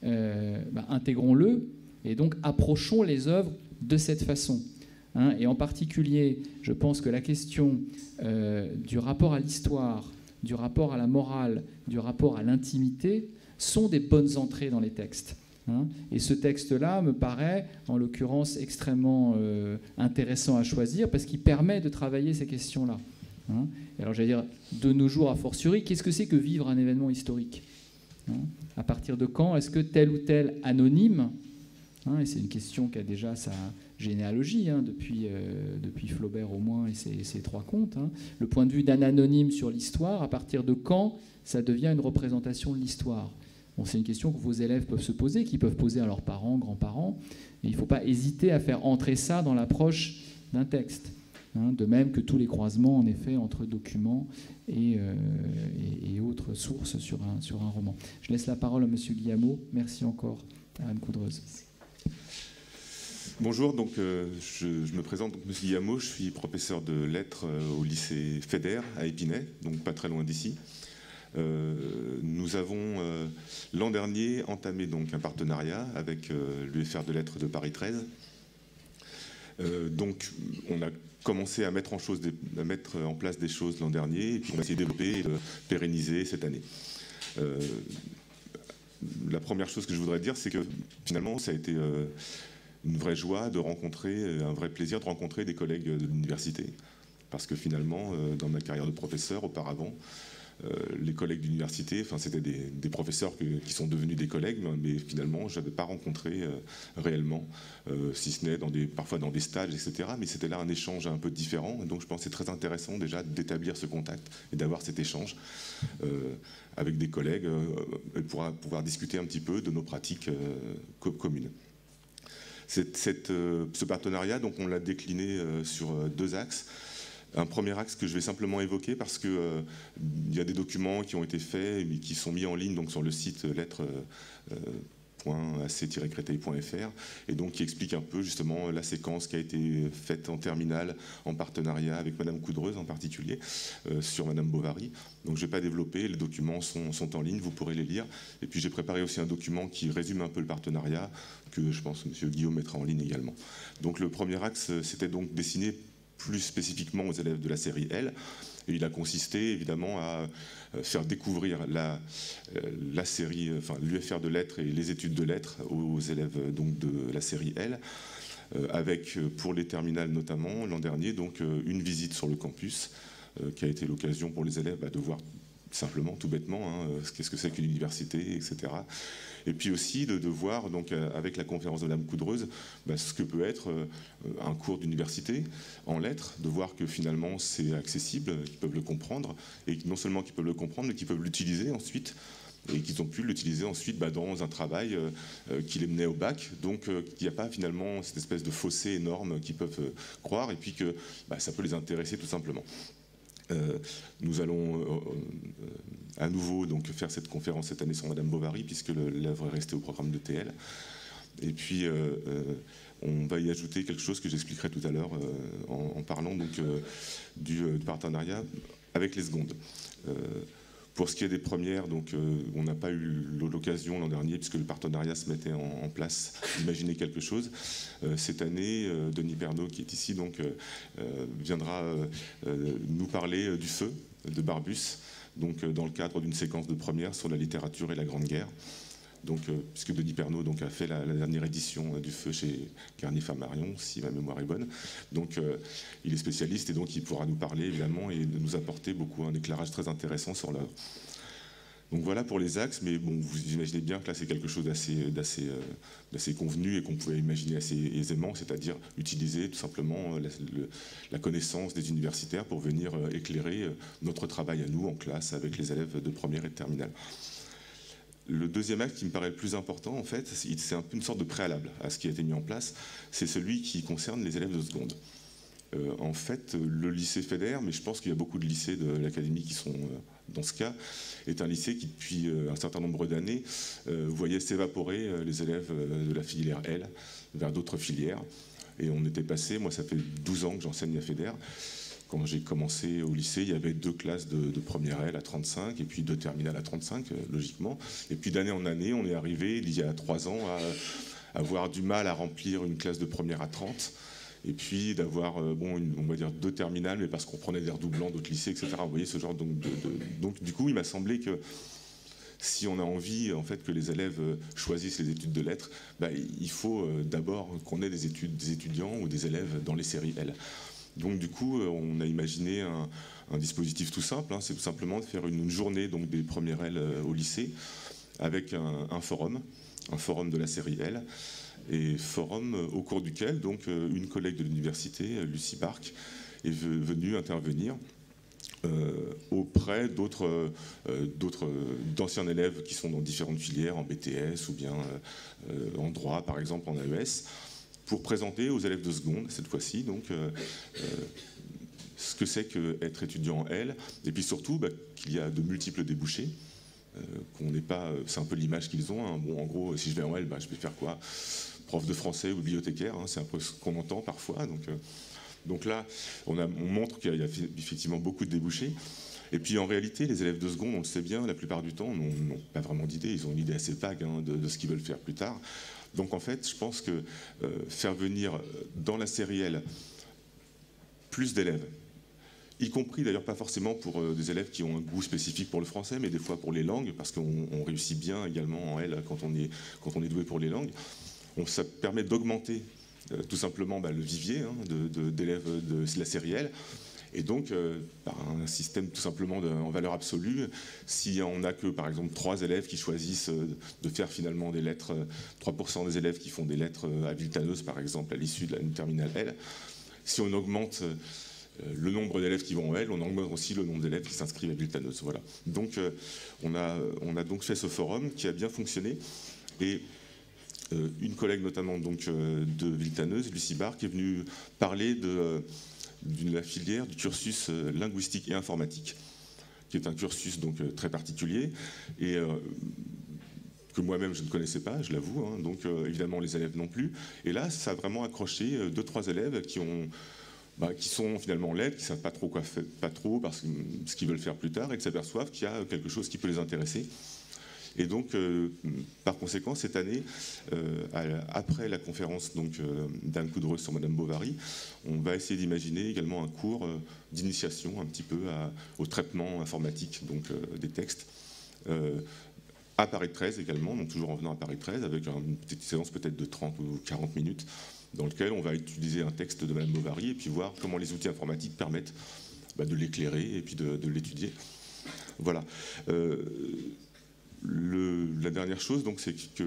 [SPEAKER 1] intégrons-le, et donc approchons les œuvres de cette façon. Et en particulier, je pense que la question du rapport à l'histoire, du rapport à la morale, du rapport à l'intimité, sont des bonnes entrées dans les textes. Et ce texte-là me paraît, en l'occurrence, extrêmement intéressant à choisir parce qu'il permet de travailler ces questions-là. Et alors, j'allais dire, de nos jours, a fortiori, qu'est-ce que c'est que vivre un événement historique? À partir de quand est-ce que tel ou tel anonyme, et c'est une question qui a déjà sa généalogie, depuis Flaubert au moins et ses trois contes, le point de vue d'un anonyme sur l'histoire, à partir de quand ça devient une représentation de l'histoire? Bon, c'est une question que vos élèves peuvent se poser, qu'ils peuvent poser à leurs parents, grands-parents, et il ne faut pas hésiter à faire entrer ça dans l'approche d'un texte. De même que tous les croisements, en effet, entre documents et autres sources sur un roman. Je laisse la parole à M. Guillamot. Merci encore à Anne Coudreuse.
[SPEAKER 5] Bonjour, donc, je me présente, donc, M. Guillamot, je suis professeur de lettres au lycée Feder à Épinay, donc pas très loin d'ici. Nous avons l'an dernier entamé donc, un partenariat avec l'UFR de lettres de Paris 13. Donc on a commencé à mettre en place des choses l'an dernier, et puis on a essayé de développer et de pérenniser cette année. La première chose que je voudrais dire, c'est que finalement ça a été une vraie joie de rencontrer, un vrai plaisir de rencontrer des collègues de l'université. Parce que finalement, dans ma carrière de professeur auparavant, les collègues d'université, c'était des professeurs qui sont devenus des collègues, mais finalement, je n'avais pas rencontré réellement, si ce n'est parfois dans des stages, etc. Mais c'était là un échange un peu différent. Et donc, je pense que c'est très intéressant déjà d'établir ce contact et d'avoir cet échange avec des collègues pour pouvoir discuter un petit peu de nos pratiques communes. Ce partenariat, donc, on l'a décliné sur deux axes. Un premier axe que je vais simplement évoquer parce qu'il y a des documents qui ont été faits et qui sont mis en ligne donc, sur le site lettres.ac-créteil.fr et donc qui explique un peu justement la séquence qui a été faite en terminale en partenariat avec Madame Coudreuse en particulier sur Madame Bovary. Donc je ne vais pas développer, les documents sont en ligne, vous pourrez les lire. Et puis j'ai préparé aussi un document qui résume un peu le partenariat que je pense que M. Guillaume mettra en ligne également. Donc le premier axe, c'était donc destiné plus spécifiquement aux élèves de la série L. Et il a consisté évidemment à faire découvrir la série, l'UFR de lettres et les études de lettres aux élèves donc, de la série L, avec pour les terminales notamment l'an dernier donc une visite sur le campus qui a été l'occasion pour les élèves de voir simplement, tout bêtement, qu'est-ce que c'est qu'une université, etc. Et puis aussi de voir, donc, avec la conférence de Madame Coudreuse, ce que peut être un cours d'université en lettres, de voir que finalement c'est accessible, qu'ils peuvent le comprendre, et non seulement qu'ils peuvent le comprendre, mais qu'ils peuvent l'utiliser ensuite, et qu'ils ont pu l'utiliser ensuite dans un travail qui les menait au bac. Donc il n'y a pas finalement cette espèce de fossé énorme qu'ils peuvent croire, et puis que ça peut les intéresser tout simplement. Nous allons à nouveau donc, faire cette conférence cette année sur Madame Bovary, puisque l'œuvre est restée au programme de TL. Et puis, on va y ajouter quelque chose que j'expliquerai tout à l'heure en parlant donc, du partenariat avec les secondes. Pour ce qui est des premières, donc, on n'a pas eu l'occasion l'an dernier, puisque le partenariat se mettait en place, d'imaginer quelque chose. Cette année, Denis Pernaut, qui est ici, donc, viendra nous parler du feu de Barbus, donc, dans le cadre d'une séquence de premières sur la littérature et la Grande Guerre. Donc, puisque Denis Pernaut donc, a fait la dernière édition du Feu chez Garnier-Flammarion, si ma mémoire est bonne. Donc, il est spécialiste et donc il pourra nous parler évidemment et nous apporter beaucoup un éclairage très intéressant sur l'œuvre. Donc voilà pour les axes, mais bon, vous imaginez bien que là c'est quelque chose d'assez convenu et qu'on pouvait imaginer assez aisément, c'est-à-dire utiliser tout simplement la connaissance des universitaires pour venir éclairer notre travail à nous en classe avec les élèves de première et de terminale. Le deuxième acte qui me paraît le plus important, en fait, c'est un peu une sorte de préalable à ce qui a été mis en place, c'est celui qui concerne les élèves de seconde. En fait, le lycée Feder, mais je pense qu'il y a beaucoup de lycées de l'académie qui sont dans ce cas, est un lycée qui, depuis un certain nombre d'années, voyait s'évaporer les élèves de la filière L vers d'autres filières. Et on était passé, moi ça fait 12 ans que j'enseigne à Feder. Quand j'ai commencé au lycée, il y avait 2 classes de première L à 35 et puis 2 terminales à 35, logiquement. Et puis d'année en année, on est arrivé, il y a 3 ans, à avoir du mal à remplir une classe de première à 30. Et puis d'avoir, on va dire 2 terminales, mais parce qu'on prenait des redoublants d'autres lycées, etc. Vous voyez ce genre donc du coup, il m'a semblé que si on a envie en fait que les élèves choisissent les études de lettres, il faut d'abord qu'on ait des étudiants ou des élèves dans les séries L. Donc du coup, on a imaginé un dispositif tout simple, c'est tout simplement de faire une journée donc, des premières L au lycée avec un forum de la série L, et forum au cours duquel donc, une collègue de l'université, Lucie Barque, est venue intervenir auprès d'anciens élèves qui sont dans différentes filières, en BTS ou bien en droit, par exemple, en AES, pour présenter aux élèves de seconde, cette fois-ci, donc, ce que c'est qu'être étudiant en L, et puis surtout qu'il y a de multiples débouchés, qu'on n'est pas, c'est un peu l'image qu'ils ont. Bon, en gros, si je vais en L, je vais faire quoi? Prof de français ou bibliothécaire, c'est un peu ce qu'on entend parfois. Donc là, on montre qu'il y a effectivement beaucoup de débouchés. Et puis en réalité, les élèves de seconde, on le sait bien, la plupart du temps, n'ont pas vraiment d'idée. Ils ont une idée assez vague de ce qu'ils veulent faire plus tard. Donc en fait, je pense que faire venir dans la série L plus d'élèves, y compris d'ailleurs pas forcément pour des élèves qui ont un goût spécifique pour le français, mais des fois pour les langues, parce qu'on réussit bien également en L quand on est doué pour les langues. Ça permet d'augmenter tout simplement le vivier d'élèves de la série L. Et donc, par un système tout simplement en valeur absolue, si on n'a que, par exemple, 3 élèves qui choisissent de faire finalement des lettres, 3% des élèves qui font des lettres habilitaneuses, par exemple, à l'issue de la terminale L, si on augmente le nombre d'élèves qui vont en L, on augmente aussi le nombre d'élèves qui s'inscrivent à habilitaneuses. Voilà. Donc, on a donc fait ce forum qui a bien fonctionné. Et une collègue notamment donc, de Villetaneuse, Lucie Barque, est venue parler de la filière du cursus linguistique et informatique, qui est un cursus donc, très particulier et que moi-même je ne connaissais pas, je l'avoue, donc évidemment les élèves non plus. Et là, ça a vraiment accroché 2-3 élèves qui sont finalement lettres, qui ne savent pas trop quoi faire, pas trop parce que ce qu'ils veulent faire plus tard, et qui s'aperçoivent qu'il y a quelque chose qui peut les intéresser. Et donc, par conséquent, cette année, après la conférence d'Anne Coudreuse sur Madame Bovary, on va essayer d'imaginer également un cours d'initiation un petit peu au traitement informatique des textes. À Paris 13 également, donc toujours en venant à Paris 13, avec une petite séance peut-être de 30 ou 40 minutes, dans lequel on va utiliser un texte de Madame Bovary et puis voir comment les outils informatiques permettent de l'éclairer et puis de l'étudier. Voilà. La dernière chose, c'est que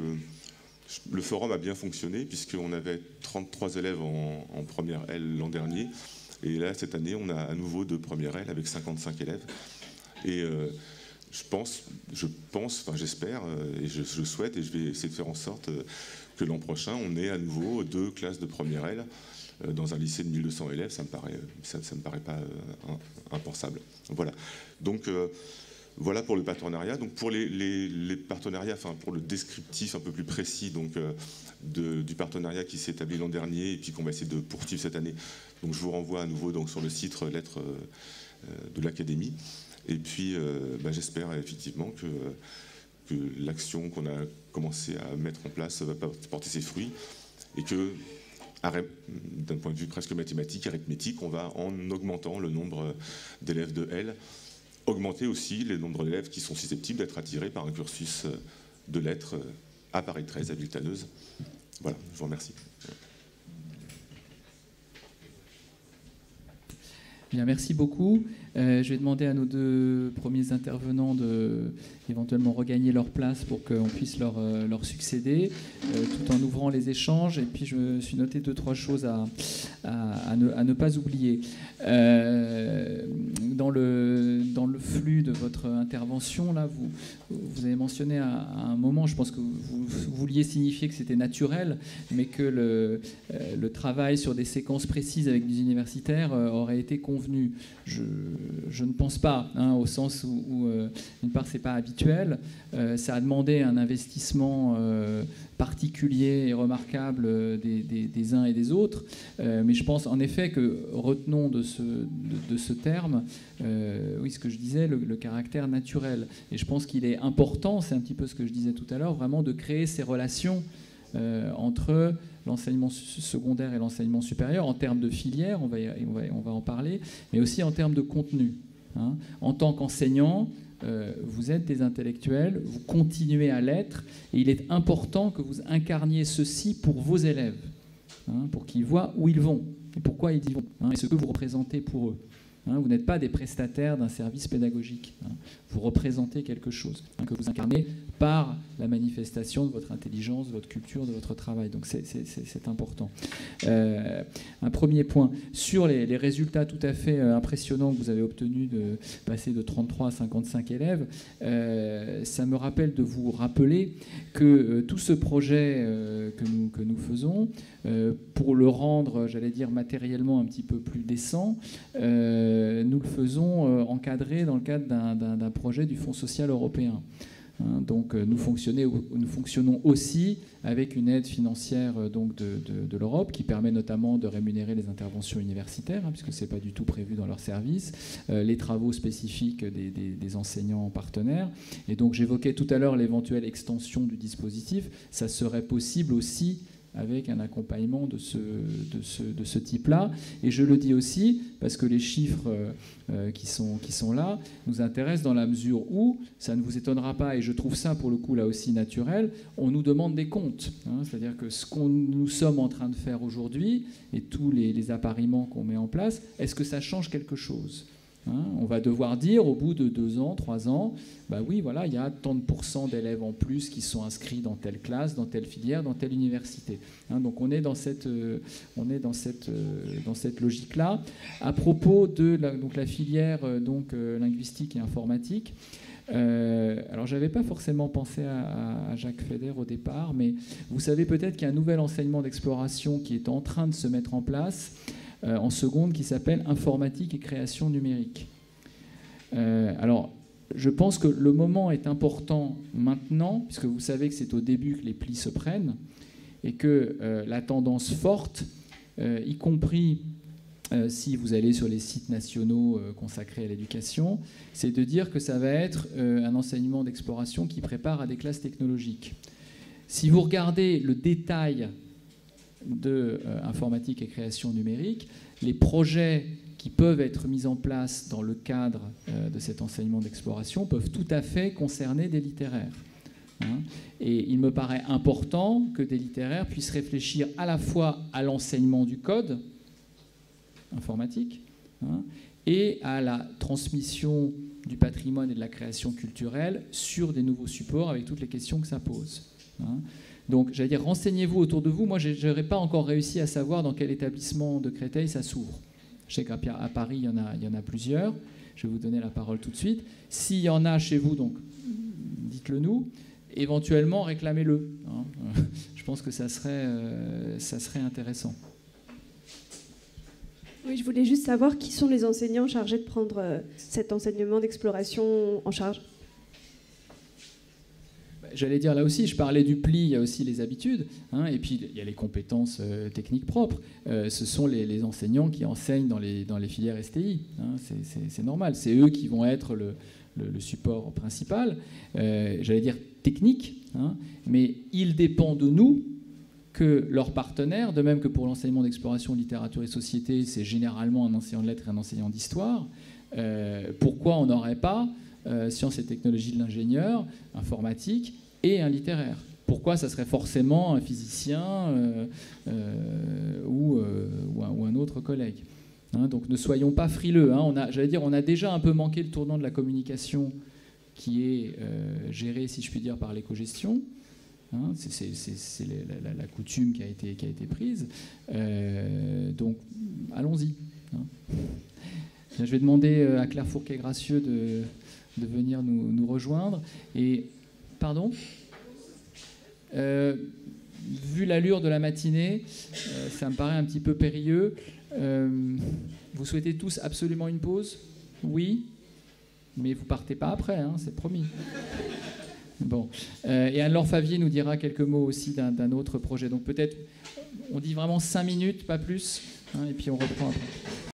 [SPEAKER 5] le forum a bien fonctionné, puisqu'on avait 33 élèves en première L l'an dernier. Et là, cette année, on a à nouveau 2 premières L avec 55 élèves. Et j'espère, et je souhaite, et je vais essayer de faire en sorte que l'an prochain, on ait à nouveau 2 classes de première L dans un lycée de 1200 élèves. Ça me paraît pas impensable. Voilà. Donc, voilà pour le partenariat. Donc pour les partenariats, pour le descriptif un peu plus précis du partenariat qui s'est établi l'an dernier et puis qu'on va essayer de poursuivre cette année. Donc je vous renvoie à nouveau sur le site Lettres de l'Académie. Et puis j'espère effectivement que l'action qu'on a commencé à mettre en place va porter ses fruits et que, d'un point de vue presque mathématique, arithmétique, on va, en augmentant le nombre d'élèves de L, augmenter aussi le nombre d'élèves qui sont susceptibles d'être attirés par un cursus de lettres à Paris 13, à Villetaneuse. Voilà, je vous remercie.
[SPEAKER 1] Bien, merci beaucoup. Je vais demander à nos deux premiers intervenants de éventuellement regagner leur place pour qu'on puisse leur succéder, tout en ouvrant les échanges. Et puis je me suis noté 2-3 choses à ne pas oublier. Dans le flux de votre intervention, là, vous avez mentionné à un moment, je pense que vous vouliez signifier que c'était naturel, mais que le travail sur des séquences précises avec des universitaires aurait été convenu. Je ne pense pas, hein, au sens où d'une part, c'est pas habituel. Ça a demandé un investissement particulier et remarquable des uns et des autres. Mais je pense en effet que, retenons de ce terme, oui, ce que je disais, le caractère naturel. Et je pense qu'il est important, c'est un petit peu ce que je disais tout à l'heure, vraiment de créer ces relations entre l'enseignement secondaire et l'enseignement supérieur, en termes de filière, on va en parler, mais aussi en termes de contenu. Hein. En tant qu'enseignant, vous êtes des intellectuels, vous continuez à l'être, et il est important que vous incarniez ceci pour vos élèves, hein, pour qu'ils voient où ils vont, et pourquoi ils y vont, hein, et ce que vous représentez pour eux. Hein, vous n'êtes pas des prestataires d'un service pédagogique. Hein. Vous représentez quelque chose, hein, que vous incarnez par la manifestation de votre intelligence, de votre culture, de votre travail. Donc c'est important. Un premier point. Sur les résultats tout à fait impressionnants que vous avez obtenus, de passer de 33 à 55 élèves, ça me rappelle de vous rappeler que tout ce projet que nous faisons, pour le rendre, j'allais dire, matériellement un petit peu plus décent, nous le faisons encadré dans le cadre d'un projet du Fonds social européen. Hein, donc nous fonctionnons aussi avec une aide financière donc de l'Europe qui permet notamment de rémunérer les interventions universitaires, hein, puisque ce n'est pas du tout prévu dans leur service, les travaux spécifiques des enseignants partenaires. Et donc j'évoquais tout à l'heure l'éventuelle extension du dispositif. Ça serait possible aussi avec un accompagnement de ce type-là. Et je le dis aussi parce que les chiffres qui sont là nous intéressent dans la mesure où, ça ne vous étonnera pas, et je trouve ça pour le coup là aussi naturel, on nous demande des comptes. Hein, c'est-à-dire que ce que nous sommes en train de faire aujourd'hui, et tous les appariements qu'on met en place, est-ce que ça change quelque chose ? Hein, on va devoir dire au bout de 2 ans, 3 ans, bah oui, voilà, il y a tant de pourcents d'élèves en plus qui sont inscrits dans telle classe, dans telle filière, dans telle université. Hein, donc on est dans cette logique-là. À propos de la filière linguistique et informatique, alors j'avais pas forcément pensé à Jacques Feder au départ, mais vous savez peut-être qu'il y a un nouvel enseignement d'exploration qui est en train de se mettre en place en seconde, qui s'appelle informatique et création numérique. Alors, je pense que le moment est important maintenant, puisque vous savez que c'est au début que les plis se prennent, et que la tendance forte, y compris si vous allez sur les sites nationaux consacrés à l'éducation, c'est de dire que ça va être un enseignement d'exploration qui prépare à des classes technologiques. Si vous regardez le détail de informatique et création numérique, les projets qui peuvent être mis en place dans le cadre de cet enseignement d'exploration peuvent tout à fait concerner des littéraires. Hein. Et il me paraît important que des littéraires puissent réfléchir à la fois à l'enseignement du code informatique, hein, et à la transmission du patrimoine et de la création culturelle sur des nouveaux supports avec toutes les questions que ça pose. Hein. Donc, j'allais dire, renseignez-vous autour de vous. Moi, je n'aurais pas encore réussi à savoir dans quel établissement de Créteil ça s'ouvre. Je sais qu'à Paris, il y en a plusieurs. Je vais vous donner la parole tout de suite. S'il y en a chez vous, donc, dites-le nous. Éventuellement, réclamez-le. Hein. Je pense que ça serait intéressant.
[SPEAKER 6] Oui, je voulais juste savoir qui sont les enseignants chargés de prendre cet enseignement d'exploration en charge.
[SPEAKER 1] J'allais dire là aussi, je parlais du pli, il y a aussi les habitudes, hein, et puis il y a les compétences techniques propres. Ce sont les enseignants qui enseignent dans les filières STI. Hein, c'est normal, c'est eux qui vont être le support principal, j'allais dire technique, hein, mais il dépend de nous que leurs partenaires, de même que pour l'enseignement d'exploration, littérature et société, c'est généralement un enseignant de lettres et un enseignant d'histoire, pourquoi on n'aurait pas sciences et technologies de l'ingénieur, informatique et un littéraire? Pourquoi ça serait forcément un physicien ou un autre collègue? Hein, donc ne soyons pas frileux. Hein. On a déjà un peu manqué le tournant de la communication qui est gérée, si je puis dire, par l'éco-gestion. Hein, c'est la coutume qui a été prise. Donc allons-y. Hein. Je vais demander à Claire Fourquet-Gracieux de venir nous rejoindre. Et, pardon, vu l'allure de la matinée, ça me paraît un petit peu périlleux. Vous souhaitez tous absolument une pause? Oui, mais vous partez pas après, hein, c'est promis. Bon. Et Anne-Laure Favier nous dira quelques mots aussi d'un autre projet. Donc peut-être, on dit vraiment 5 minutes, pas plus, hein, et puis on reprend après.